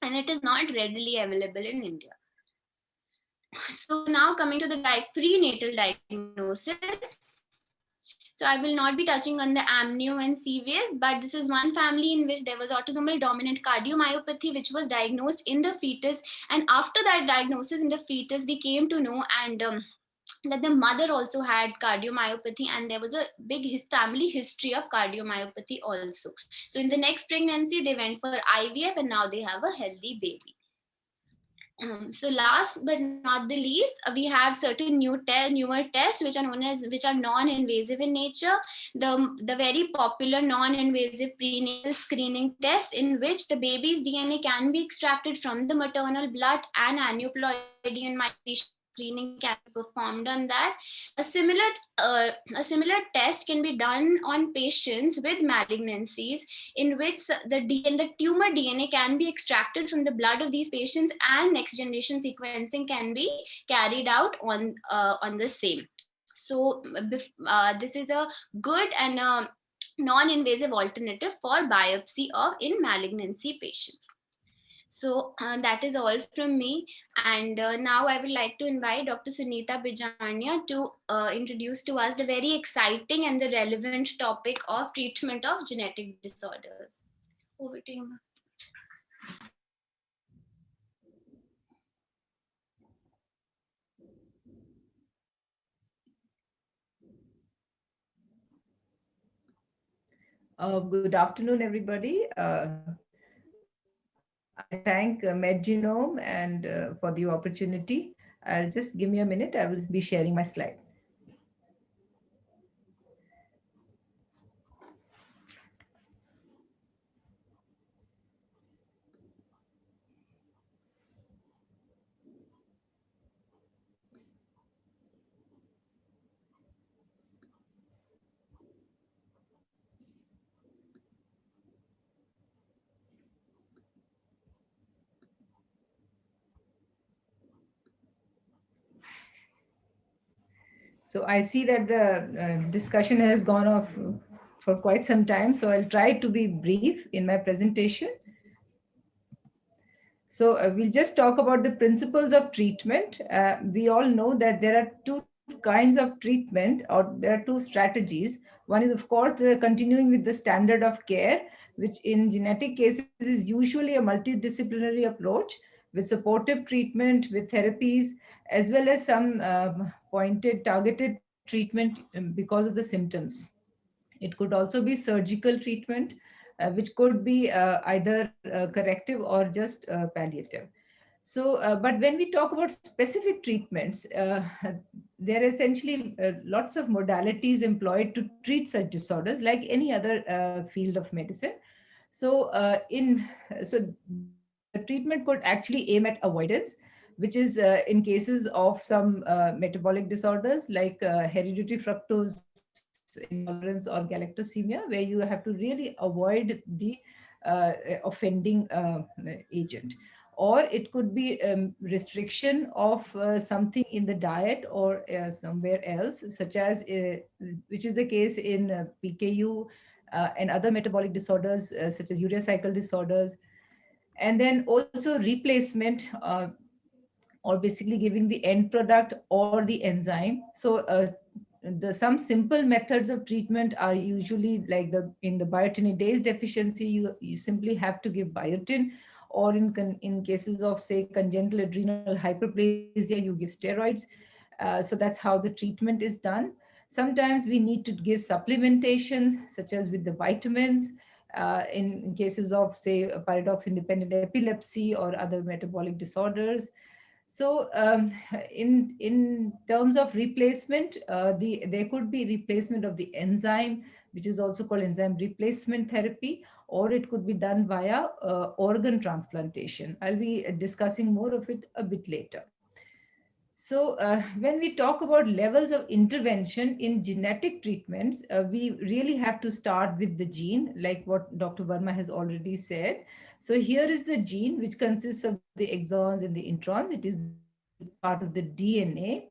and it is not readily available in India. So now coming to the prenatal diagnosis. So I will not be touching on the amnio and CVS, but this is one family in which there was autosomal dominant cardiomyopathy, which was diagnosed in the fetus. And after that diagnosis in the fetus, we came to know that the mother also had cardiomyopathy, and there was a big family history of cardiomyopathy also. So in the next pregnancy, they went for IVF, and now they have a healthy baby. So last but not the least, we have certain newer tests which are non-invasive in nature. The very popular non-invasive prenatal screening test, in which the baby's DNA can be extracted from the maternal blood, and aneuploidy and migration screening can be performed on that. A similar test can be done on patients with malignancies, in which the tumor DNA can be extracted from the blood of these patients, and next generation sequencing can be carried out on the same. So this is a good and non-invasive alternative for biopsy in malignancy patients. So that is all from me. And now I would like to invite Dr. Sunita Bijania to introduce to us the very exciting and the relevant topic of treatment of genetic disorders. Over to you, ma'am. Good afternoon, everybody. I thank MedGenome and for the opportunity. I'll just give me a minute. I will be sharing my slide. So I see that the discussion has gone off for quite some time, so I'll try to be brief in my presentation. So we'll just talk about the principles of treatment. We all know that there are two kinds of treatment, or there are two strategies. One is, of course, the continuing with the standard of care, which in genetic cases is usually a multidisciplinary approach with supportive treatment, with therapies, as well as some pointed, targeted treatment because of the symptoms. It could also be surgical treatment, which could be either corrective or just palliative. So, but when we talk about specific treatments, there are essentially lots of modalities employed to treat such disorders, like any other field of medicine. So, so the treatment could actually aim at avoidance, which is in cases of some metabolic disorders like hereditary fructose intolerance or galactosemia, where you have to really avoid the offending agent. Or it could be restriction of something in the diet or somewhere else, such as which is the case in PKU and other metabolic disorders such as urea cycle disorders. And then also replacement, or basically giving the end product or the enzyme. So some simple methods of treatment are usually like in the biotinidase deficiency, you simply have to give biotin, or in cases of, say, congenital adrenal hyperplasia, you give steroids. So that's how the treatment is done. Sometimes we need to give supplementations, such as with the vitamins, in cases of, say, paradox independent epilepsy or other metabolic disorders. So in terms of replacement, there could be replacement of the enzyme, which is also called enzyme replacement therapy, or it could be done via organ transplantation. I'll be discussing more of it a bit later. So when we talk about levels of intervention in genetic treatments, we really have to start with the gene, like what Dr. Verma has already said. So here is the gene, which consists of the exons and the introns. It is part of the DNA.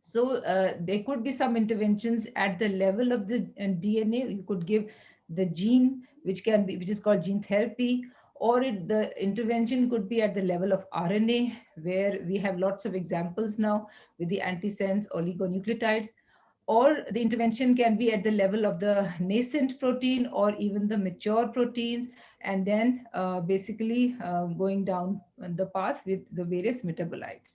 So there could be some interventions at the level of the DNA. You could give the gene, which is called gene therapy, or the intervention could be at the level of RNA, where we have lots of examples now with the antisense oligonucleotides. Or the intervention can be at the level of the nascent protein or even the mature proteins, and then basically going down the path with the various metabolites.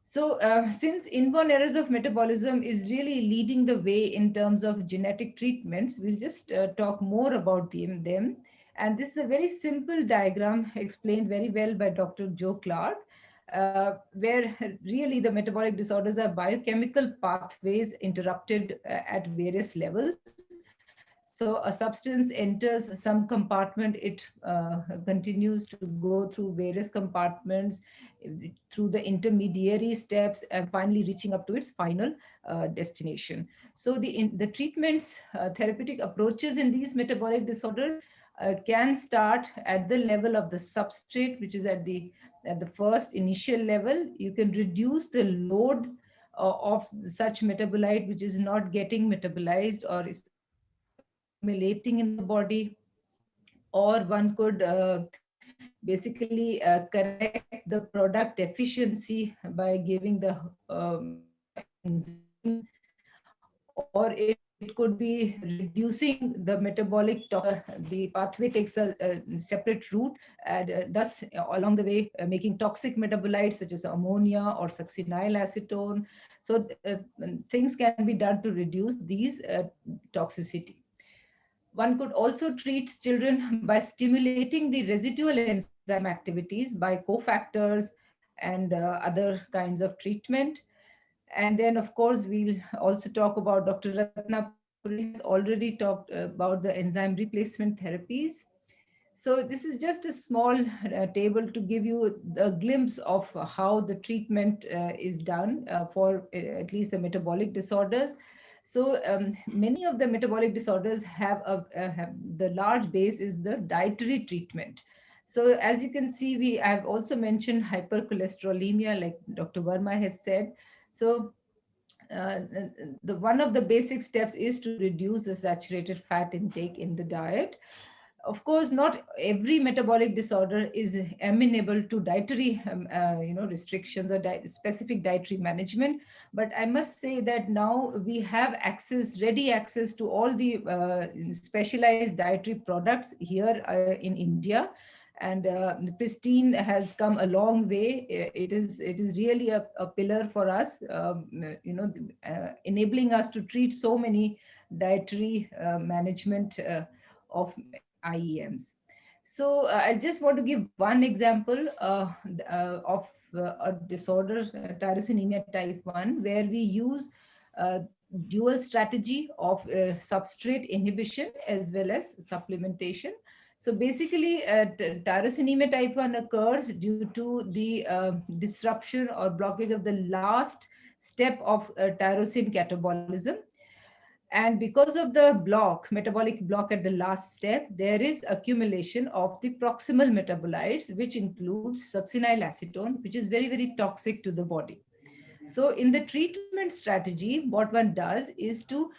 So since inborn errors of metabolism is really leading the way in terms of genetic treatments, we'll just talk more about them. And this is a very simple diagram explained very well by Dr. Joe Clark, where really the metabolic disorders are biochemical pathways interrupted at various levels. So a substance enters some compartment, it continues to go through various compartments, through the intermediary steps, and finally reaching up to its final destination. So the treatments, therapeutic approaches in these metabolic disorders can start at the level of the substrate, which is at the first initial level. You can reduce the load of such metabolite which is not getting metabolized or is accumulating in the body, or one could basically correct the product deficiency by giving the enzyme, or it could be reducing the metabolic the pathway takes a separate route, and thus along the way making toxic metabolites such as ammonia or succinyl acetone. So things can be done to reduce these toxicity. One could also treat children by stimulating the residual enzyme activities by cofactors and other kinds of treatment. And then, of course, we'll also talk about, Dr. Ratnapuri has already talked about the enzyme replacement therapies. So this is just a small table to give you a glimpse of how the treatment is done for at least the metabolic disorders. So many of the metabolic disorders have the large base is the dietary treatment. So as you can see, I have also mentioned hypercholesterolemia, like Dr. Verma has said. So one of the basic steps is to reduce the saturated fat intake in the diet. Of course, not every metabolic disorder is amenable to dietary restrictions or specific dietary management. But I must say that now we have ready access to all the specialized dietary products here in India. And Pristine has come a long way. It is really a pillar for us, enabling us to treat so many dietary management of IEMs. So I just want to give one example of a disorder, tyrosinemia type 1, where we use dual strategy of substrate inhibition as well as supplementation. So basically, tyrosinemia type 1 occurs due to the disruption or blockage of the last step of tyrosine catabolism. And because of the metabolic block at the last step, there is accumulation of the proximal metabolites, which includes succinyl acetone, which is very, very toxic to the body. So in the treatment strategy, what one does is to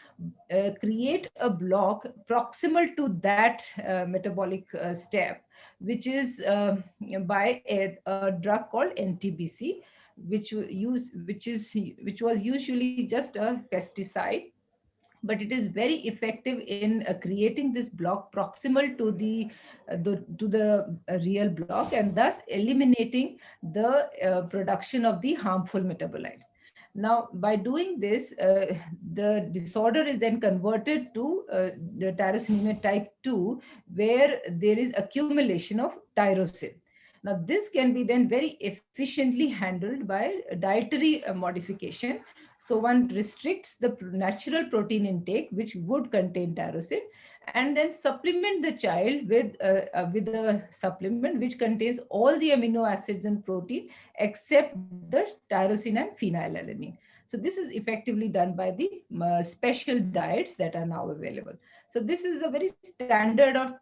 create a block proximal to that metabolic step, which is by a drug called NTBC, which was usually just a pesticide, but it is very effective in creating this block proximal to the real block, and thus eliminating the production of the harmful metabolites. Now, by doing this, the disorder is then converted to the tyrosinemia type 2, where there is accumulation of tyrosine. Now, this can be then very efficiently handled by dietary modification. So one restricts the natural protein intake, which would contain tyrosine, and then supplement the child with a supplement which contains all the amino acids and protein except the tyrosine and phenylalanine. So this is effectively done by the special diets that are now available. So this is a very standard of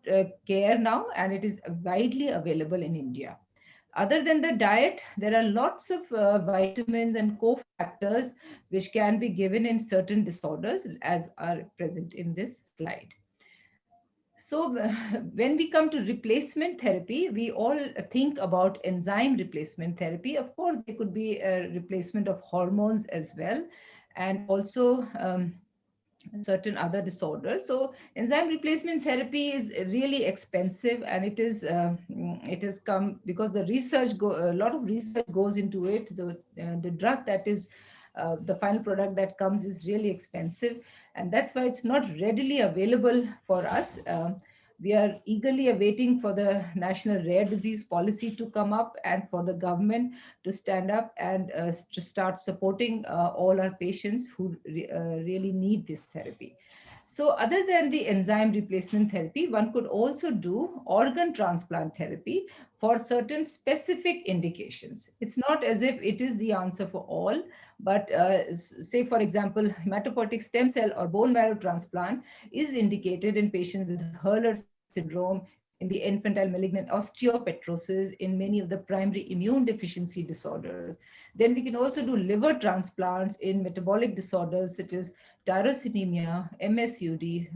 care now, and it is widely available in India. Other than the diet, there are lots of vitamins and cofactors which can be given in certain disorders, as are present in this slide. So when we come to replacement therapy, we all think about enzyme replacement therapy. Of course, there could be a replacement of hormones as well, and also certain other disorders. So enzyme replacement therapy is really expensive, and it has come because a lot of research goes into it. The drug that is the final product that comes is really expensive, and that's why it's not readily available for us. We are eagerly awaiting for the national rare disease policy to come up, and for the government to stand up and to start supporting all our patients who really need this therapy. So other than the enzyme replacement therapy, one could also do organ transplant therapy for certain specific indications. It's not as if it is the answer for all, but say, for example, hematopoietic stem cell or bone marrow transplant is indicated in patients with Hurler syndrome, in the infantile malignant osteopetrosis, in many of the primary immune deficiency disorders. Then we can also do liver transplants in metabolic disorders such as tyrosinemia, MSUD,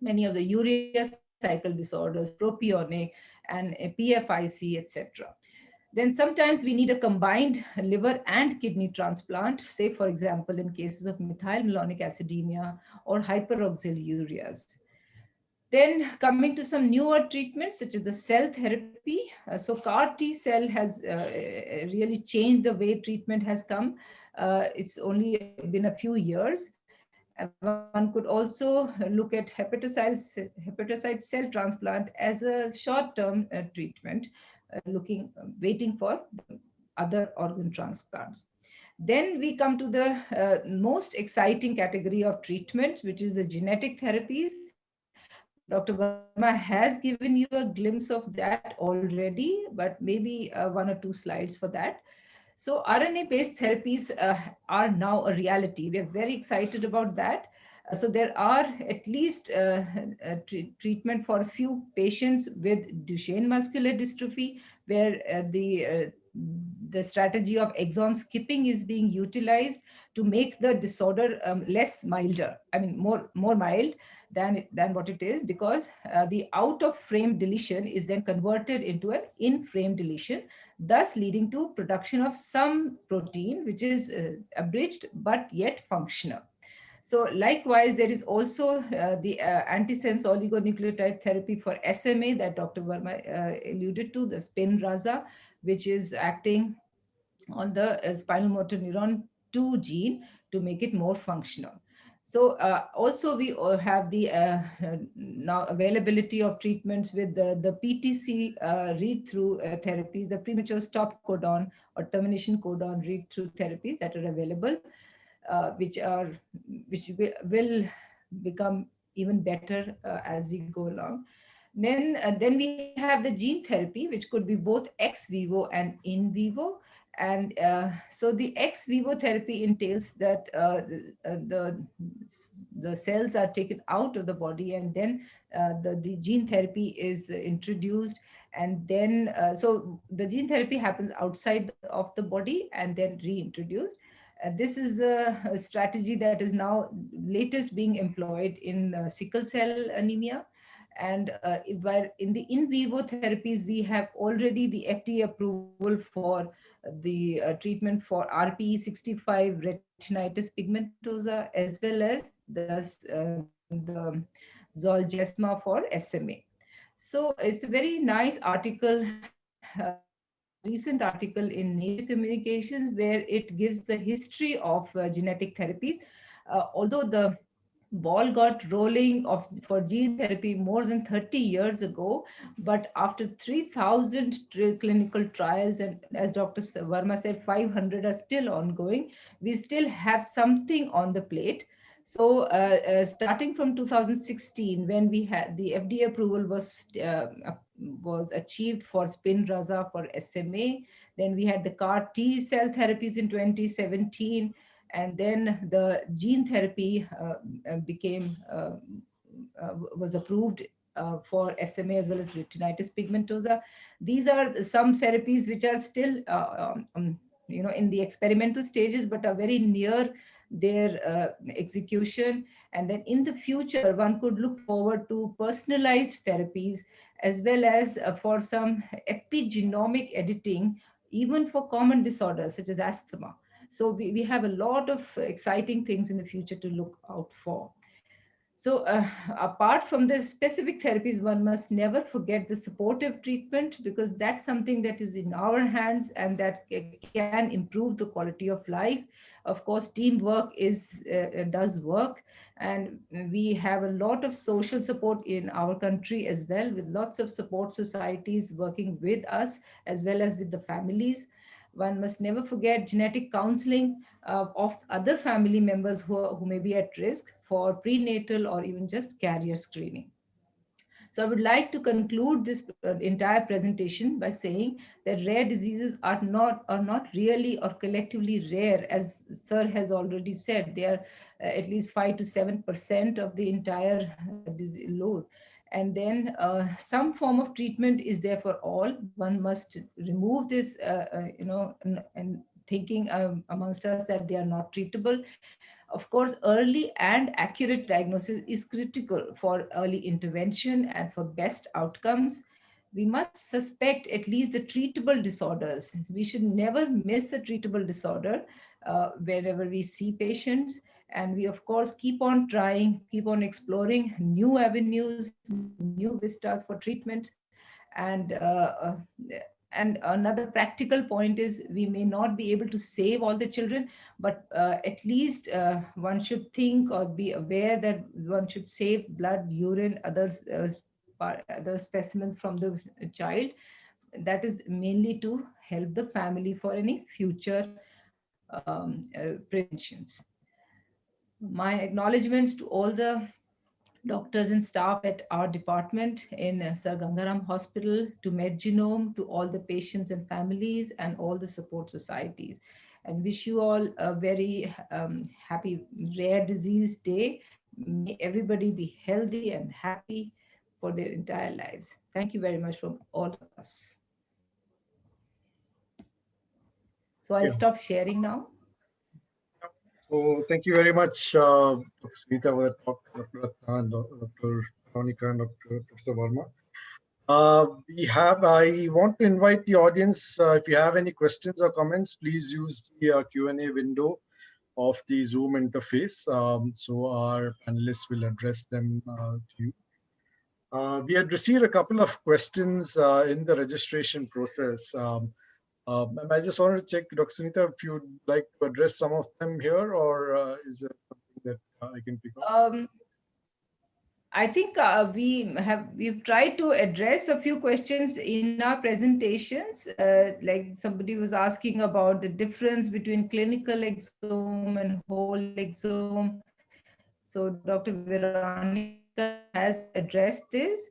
many of the urea cycle disorders, propionic, and PFIC, etc. Then sometimes we need a combined liver and kidney transplant, say, for example, in cases of methylmalonic acidemia or hyperoxylureas. Then coming to some newer treatments such as the cell therapy. So CAR T cell has really changed the way treatment has come. It's only been a few years. One could also look at hepatocyte cell transplant as a short-term treatment, waiting for other organ transplants. Then we come to the most exciting category of treatment, which is the genetic therapies. Dr. Verma has given you a glimpse of that already, but maybe one or two slides for that. So RNA-based therapies are now a reality. We are very excited about that. So there are at least treatment for a few patients with Duchenne muscular dystrophy, where the the strategy of exon skipping is being utilized to make the disorder less milder, I mean more mild than what it is, because the out of frame deletion is then converted into an in frame deletion, thus leading to production of some protein which is abridged but yet functional. So likewise, there is also the antisense oligonucleotide therapy for SMA that Dr. Verma alluded to, the Spinraza, which is acting on the spinal motor neuron 2 gene to make it more functional. So also we have the now availability of treatments with the PTC read-through therapies, the premature stop codon or termination codon read-through therapies that are available, which will become even better as we go along. Then we have the gene therapy, which could be both ex vivo and in vivo. And so the ex vivo therapy entails that the cells are taken out of the body, and then the gene therapy is introduced. And then, so the gene therapy happens outside of the body and then reintroduced. This is the strategy that is now latest being employed in sickle cell anemia. And where in the in vivo therapies, we have already the FDA approval for the treatment for RPE65 retinitis pigmentosa, as well as the Zolgensma for SMA. So it's a very nice article, recent article in Nature Communications, where it gives the history of genetic therapies. Although the ball got rolling for gene therapy more than 30 years ago, but after 3,000 clinical trials, and as Dr. Verma said, 500 are still ongoing, we still have something on the plate. So starting from 2016, when we had the FDA approval was achieved for Spinraza for SMA, then we had the CAR T cell therapies in 2017, and then the gene therapy was approved for SMA as well as retinitis pigmentosa. These are some therapies which are still in the experimental stages, but are very near their execution. And then in the future, one could look forward to personalized therapies, as well as for some epigenomic editing, even for common disorders such as asthma. So we have a lot of exciting things in the future to look out for. So apart from the specific therapies, one must never forget the supportive treatment, because that's something that is in our hands and that can improve the quality of life. Of course, teamwork does work, and we have a lot of social support in our country as well, with lots of support societies working with us as well as with the families. One must never forget genetic counseling of other family members who may be at risk for prenatal or even just carrier screening. So I would like to conclude this entire presentation by saying that rare diseases are not really or collectively rare, as Sir has already said. They are at least 5 to 7% of the entire disease load. And then some form of treatment is there for all. One must remove this, and thinking amongst us that they are not treatable. Of course, early and accurate diagnosis is critical for early intervention and for best outcomes. We must suspect at least the treatable disorders. We should never miss a treatable disorder wherever we see patients. And we, of course, keep on trying, keep on exploring new avenues, new vistas for treatment. And another practical point is, we may not be able to save all the children, but at least one should think or be aware that one should save blood, urine, other specimens from the child. That is mainly to help the family for any future preventions. My acknowledgements to all the doctors and staff at our department in Sir Gangaram Hospital, to MedGenome, to all the patients and families, and all the support societies. And wish you all a very happy Rare Disease Day. May everybody be healthy and happy for their entire lives. Thank you very much from all of us. So I'll Yeah. stop sharing now. So thank you very much, Dr. Sunita, for the talk, Dr. Ratna, and Dr. Veronica, and Dr. Professor Verma. I want to invite the audience, if you have any questions or comments, please use the Q&A window of the Zoom interface. So our panelists will address them to you. We had received a couple of questions in the registration process. And I just wanted to check, Dr. Sunita, if you'd like to address some of them here, or is there something that I can pick up? I think we've tried to address a few questions in our presentations. Like somebody was asking about the difference between clinical exome and whole exome. So Dr. Veronica has addressed this.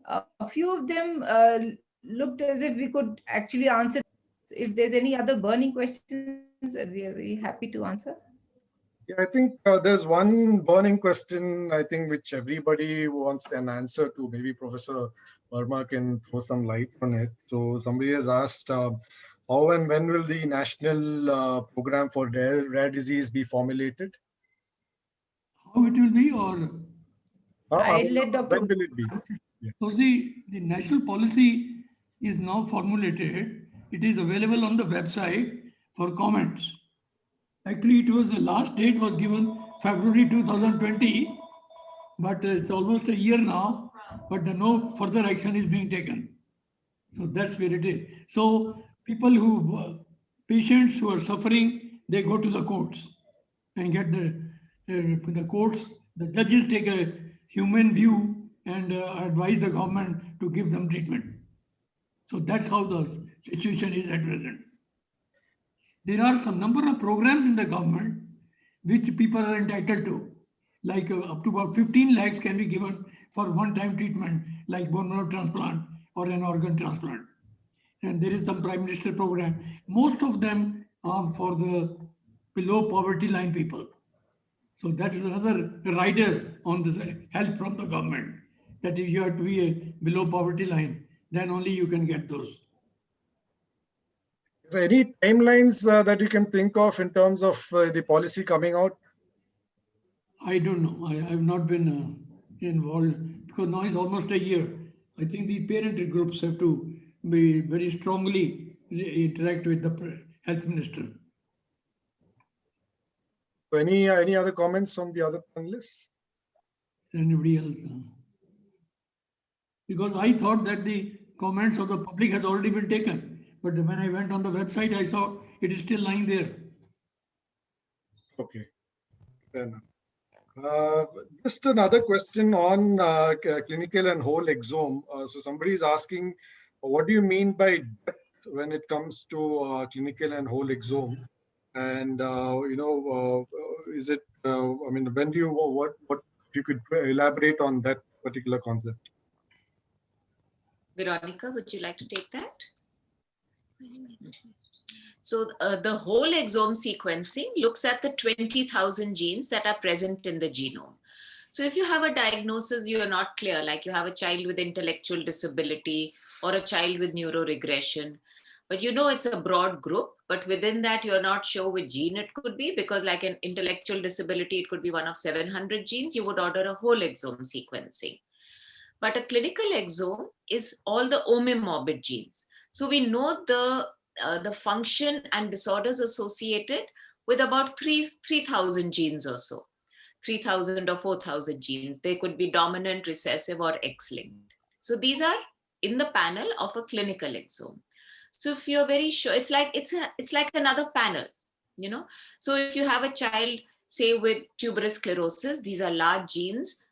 A few of them looked as if we could actually answer. So if there's any other burning questions, we are very happy to answer. Yeah, I think there's one burning question, I think, which everybody wants an answer to. Maybe Professor Verma can throw some light on it. So somebody has asked, how and when will the national program for rare disease be formulated? How it will be, or I'll let Dr. When will it be? Yeah. so the national policy is now formulated. It is available on the website for comments. Actually, it was the last date was given February 2020, but it's almost a year now, but no further action is being taken. So that's where it is. So people patients who are suffering, they go to the courts and get the courts, the judges take a human view and advise the government to give them treatment. So that's how the situation is at present. There are some number of programs in the government which people are entitled to, like up to about 15 lakhs can be given for one-time treatment, like bone marrow transplant or an organ transplant. And there is some Prime Minister program. Most of them are for the below poverty line people. So that is another rider on this help from the government, that if you have to be below poverty line, then only you can get those. Is there any timelines that you can think of in terms of the policy coming out? I don't know. I have not been involved because now it's almost a year. I think these parent groups have to be very strongly interact with the health minister. So any other comments from the other panelists? Anybody else? Because I thought that the comments of the public has already been taken. But when I went on the website, I saw it is still lying there. Okay, fair enough. Just another question on clinical and whole exome. So somebody is asking, what do you mean by depth when it comes to clinical and whole exome? And is it? I mean, when do you what? If you could elaborate on that particular concept? Veronica, would you like to take that? So the whole exome sequencing looks at the 20,000 genes that are present in the genome. So if you have a diagnosis you are not clear, like you have a child with intellectual disability or a child with neuroregression, but you know it's a broad group, but within that you're not sure which gene it could be, because like an intellectual disability, it could be one of 700 genes, you would order a whole exome sequencing. But a clinical exome is all the omomorbid genes. So we know the function and disorders associated with about 3,000 genes or so, 3,000 or 4,000 genes. They could be dominant, recessive, or X-linked. So these are in the panel of a clinical exome. So if you're very sure, it's like another panel, you know. So if you have a child, say with tuberous sclerosis, these are large genes.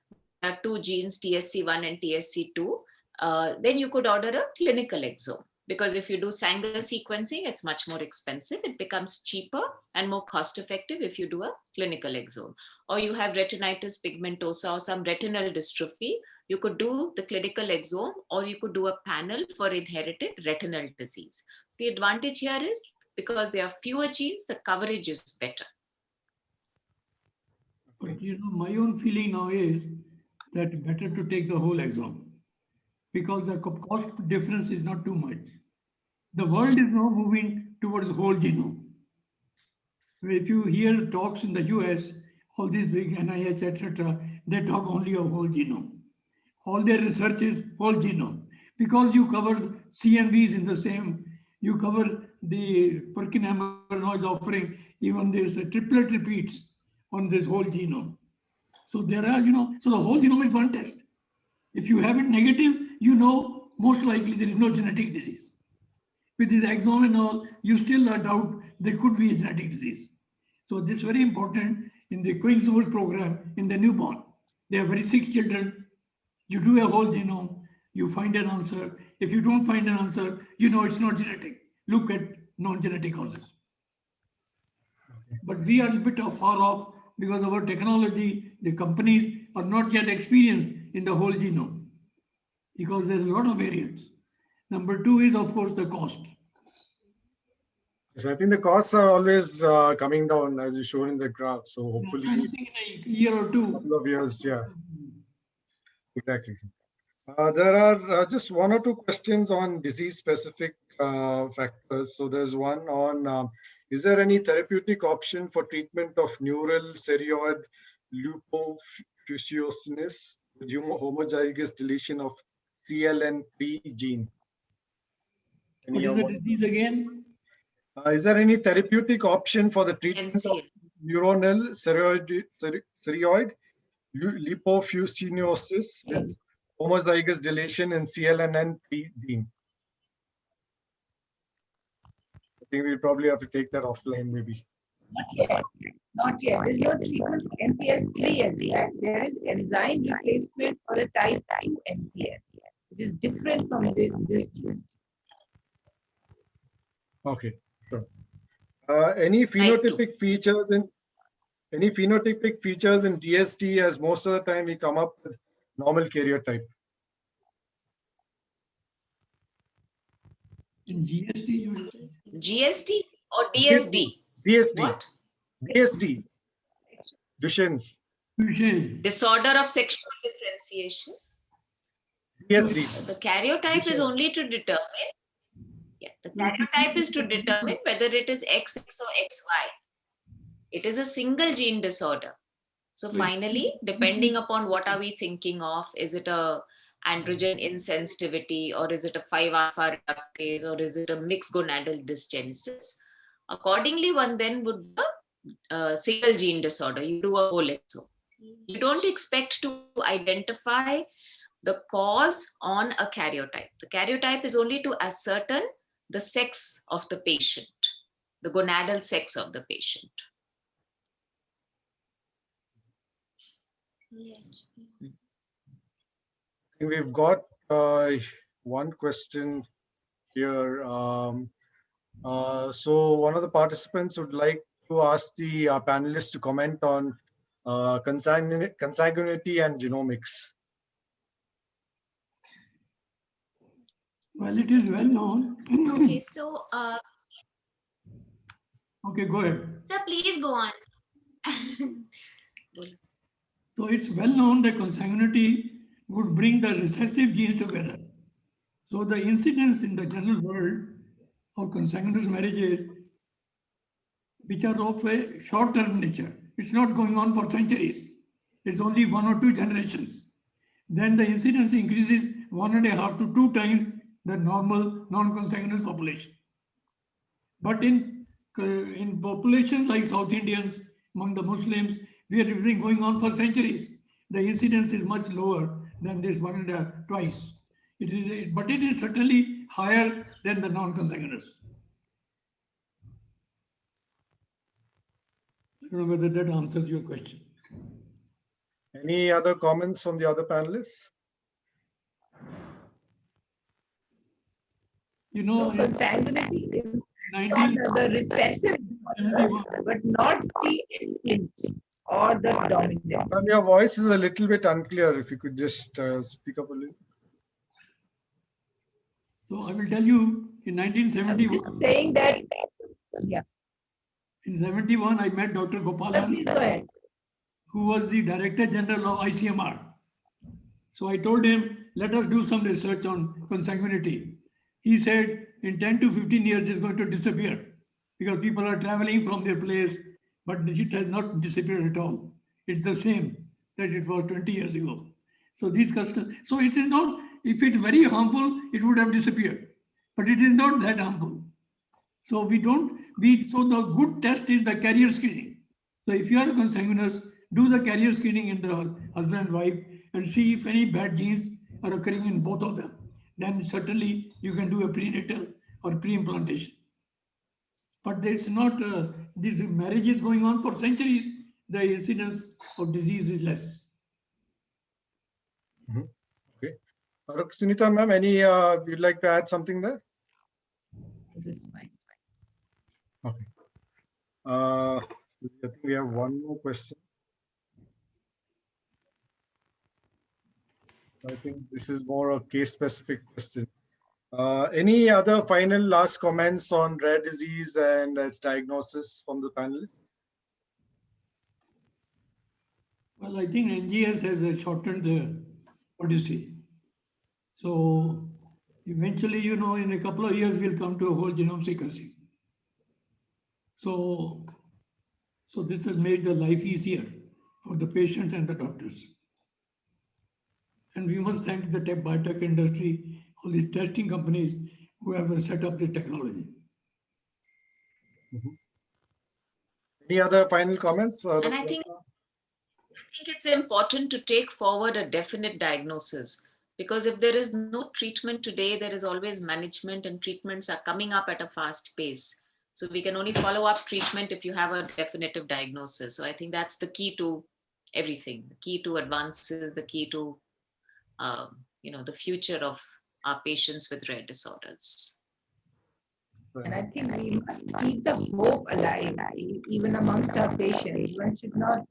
There are two genes, TSC1 and TSC2. Then you could order a clinical exome. Because if you do Sanger sequencing, it's much more expensive. It becomes cheaper and more cost effective if you do a clinical exome. Or you have retinitis pigmentosa or some retinal dystrophy, you could do the clinical exome, or you could do a panel for inherited retinal disease. The advantage here is because there are fewer genes, the coverage is better. But you know, my own feeling now is that better to take the whole exome, because the cost difference is not too much. The world is now moving towards whole genome. If you hear talks in the US, all these big NIH, etc., they talk only of whole genome. All their research is whole genome. Because you cover CNVs in the same, you cover the Perkin-Hammer noise offering, even this triplet repeats on this whole genome. So there are, so the whole genome is one test. If you have it negative, most likely there is no genetic disease. With this exome and all, you still doubt there could be a genetic disease. So this is very important in the Queen's program in the newborn. They are very sick children. You do a whole genome, you find an answer. If you don't find an answer, it's not genetic. Look at non-genetic causes. But we are a bit far off because our technology, the companies are not yet experienced in the whole genome because there's a lot of variants. Number two is, of course, the cost. So I think the costs are always coming down, as you showed in the graph. So hopefully, I think in a year or two, couple of years, yeah, exactly. There are just one or two questions on disease-specific factors. So there's one on, is there any therapeutic option for treatment of neural ceroid leukofusiosis with homozygous deletion of CLN3 gene? what is the disease again? Is there any therapeutic option for the treatment NCL. of neuronal ceroid lipofuscinosis with homozygous deletion in CLNN3 gene? I think we'll probably have to take that offline, maybe. Not yet. Not yet. There's no treatment for NPL3 as yet. There is enzyme replacement for the type 2 NCL, which is different from this gene. Okay, sure. Any phenotypic features in DST, as most of the time we come up with normal karyotype? In GST, GST or DSD? DSD. What? DSD. Duchenne's. Disorder of sexual differentiation. DSD. The karyotype is only to determine. Yeah, the karyotype is to determine whether it is XX or XY. It is a single gene disorder. So finally, depending upon what are we thinking of, is it a androgen insensitivity, or is it a 5-alpha reductase, or is it a mixed gonadal dysgenesis? Accordingly, one then would be a single gene disorder. You do a whole exome. You don't expect to identify the cause on a karyotype. The karyotype is only to ascertain the sex of the patient, the gonadal sex of the patient. We've got one question here. So one of the participants would like to ask the panelists to comment on consanguinity and genomics. well, it is well known. Okay, so Okay, go ahead. sir, please go on. So it's well known that consanguinity would bring the recessive genes together. So the incidence in the general world of consanguineous marriages, which are of a short-term nature, it's not going on for centuries. It's only 1 or 2 generations. Then the incidence increases 1.5 to 2 times the normal non-consanguineous population. But in populations like South Indians, among the Muslims, where it has been going on for centuries, the incidence is much lower than this 1.5 twice. But it is certainly higher than the non-consanguineous. I don't know whether that answers your question. Any other comments from the other panelists? Consanguinity is the recessive, but not the X-linked or the dominant. Your voice is a little bit unclear. If you could just speak up a little. So I will tell you, in 1971, just saying that, yeah. In 71, I met Dr. Gopalan, who was the Director General of ICMR. So I told him, let us do some research on consanguinity. He said, in 10 to 15 years, it's going to disappear. because people are traveling from their place, but it has not disappeared at all. It's the same that it was 20 years ago. So these customers, so it is not, if it's very harmful, it would have disappeared, but it is not that harmful. So so the good test is the carrier screening. So if you are consanguineous, do the carrier screening in the husband and wife and see if any bad genes are occurring in both of them. Then certainly you can do a prenatal or pre-implantation. But there's not, this marriage is going on for centuries, the incidence of disease is less. Okay. Dr. Sunita, ma'am, any, you'd like to add something there? This is fine. Okay. I think we have one more question. I think this is more a case-specific question. Any other final last comments on rare disease and its diagnosis from the panelists? Well, I think NGS has shortened the Odyssey. So eventually, you know, in a couple of years, we'll come to a whole genome sequencing. So this has made the life easier for the patients and the doctors. And we must thank the biotech industry, all these testing companies who have set up the technology. Any other final comments? And I think it's important to take forward a definite diagnosis, because if there is no treatment today, there is always management, and treatments are coming up at a fast pace. So we can only follow up treatment if you have a definitive diagnosis. So I think that's the key to everything, the key to advances, the key to the future of our patients with rare disorders. And I think we must keep the hope alive, even amongst our patients. One should not,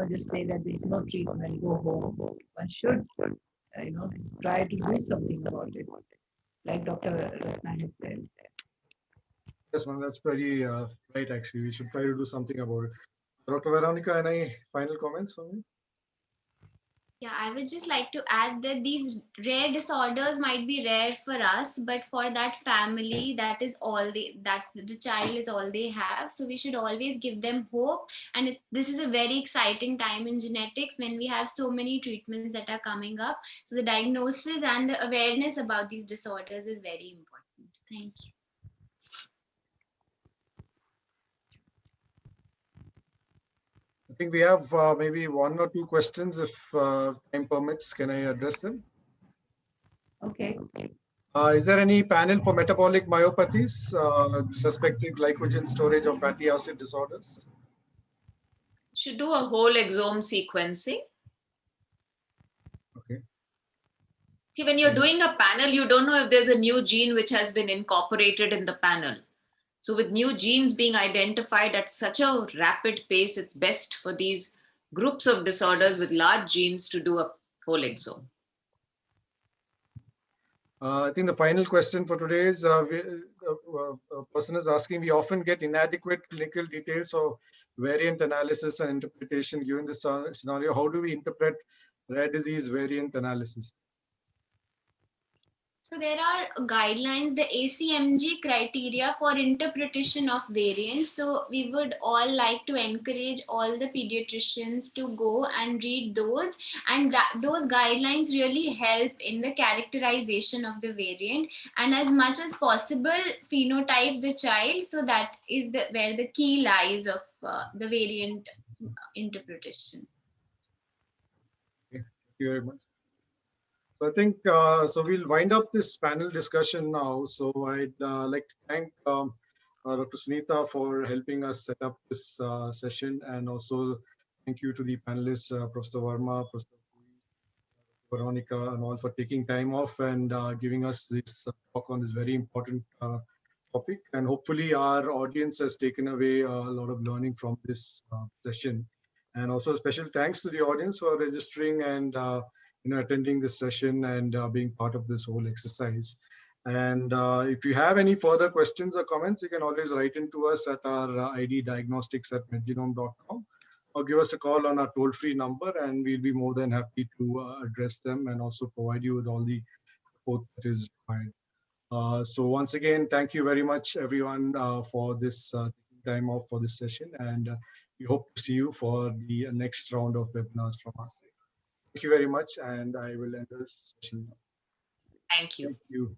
just say that there is no treatment, go home. One should, try to do something about it, like Dr. Ratna has said. Yes, ma'am, that's pretty right, actually. We should try to do something about it. Dr. Veronica, any final comments from you? Yeah, I would just like to add that these rare disorders might be rare for us, but for that family, that's the child is all they have. So we should always give them hope. And this is a very exciting time in genetics when we have so many treatments that are coming up. So the diagnosis and the awareness about these disorders is very important. Thank you. I think we have maybe one or two questions, if time permits. Can I address them? Okay. Is there any panel for metabolic myopathies, suspected glycogen storage of fatty acid disorders? Should do a whole exome sequencing. Okay. See, when you're doing a panel, you don't know if there's a new gene which has been incorporated in the panel. So with new genes being identified at such a rapid pace, it's best for these groups of disorders with large genes to do a whole exome. I think the final question for today is, a person is asking, we often get inadequate clinical details of variant analysis and interpretation given this scenario. How do we interpret rare disease variant analysis? So there are guidelines, the ACMG criteria for interpretation of variants. So we would all like to encourage all the pediatricians to go and read those. And those guidelines really help in the characterization of the variant. And as much as possible, phenotype the child. So that is where the key lies of the variant interpretation. Okay. Thank you very much. So I think, so we'll wind up this panel discussion now. So I'd like to thank Dr. Sunita for helping us set up this session, and also thank you to the panelists, Professor Verma, Professor Veronica, and all for taking time off and giving us this talk on this very important topic. And hopefully our audience has taken away a lot of learning from this session. And also a special thanks to the audience for registering and attending this session and being part of this whole exercise. And if you have any further questions or comments, you can always write into us at our ID diagnostics@medgenome.com, or give us a call on our toll-free number, and we'll be more than happy to address them and also provide you with all the support that is required. So once again, thank you very much, everyone, for this time off for this session. And we hope to see you for the next round of webinars from our side. Thank you very much. And I will end this session now. Thank you. Thank you.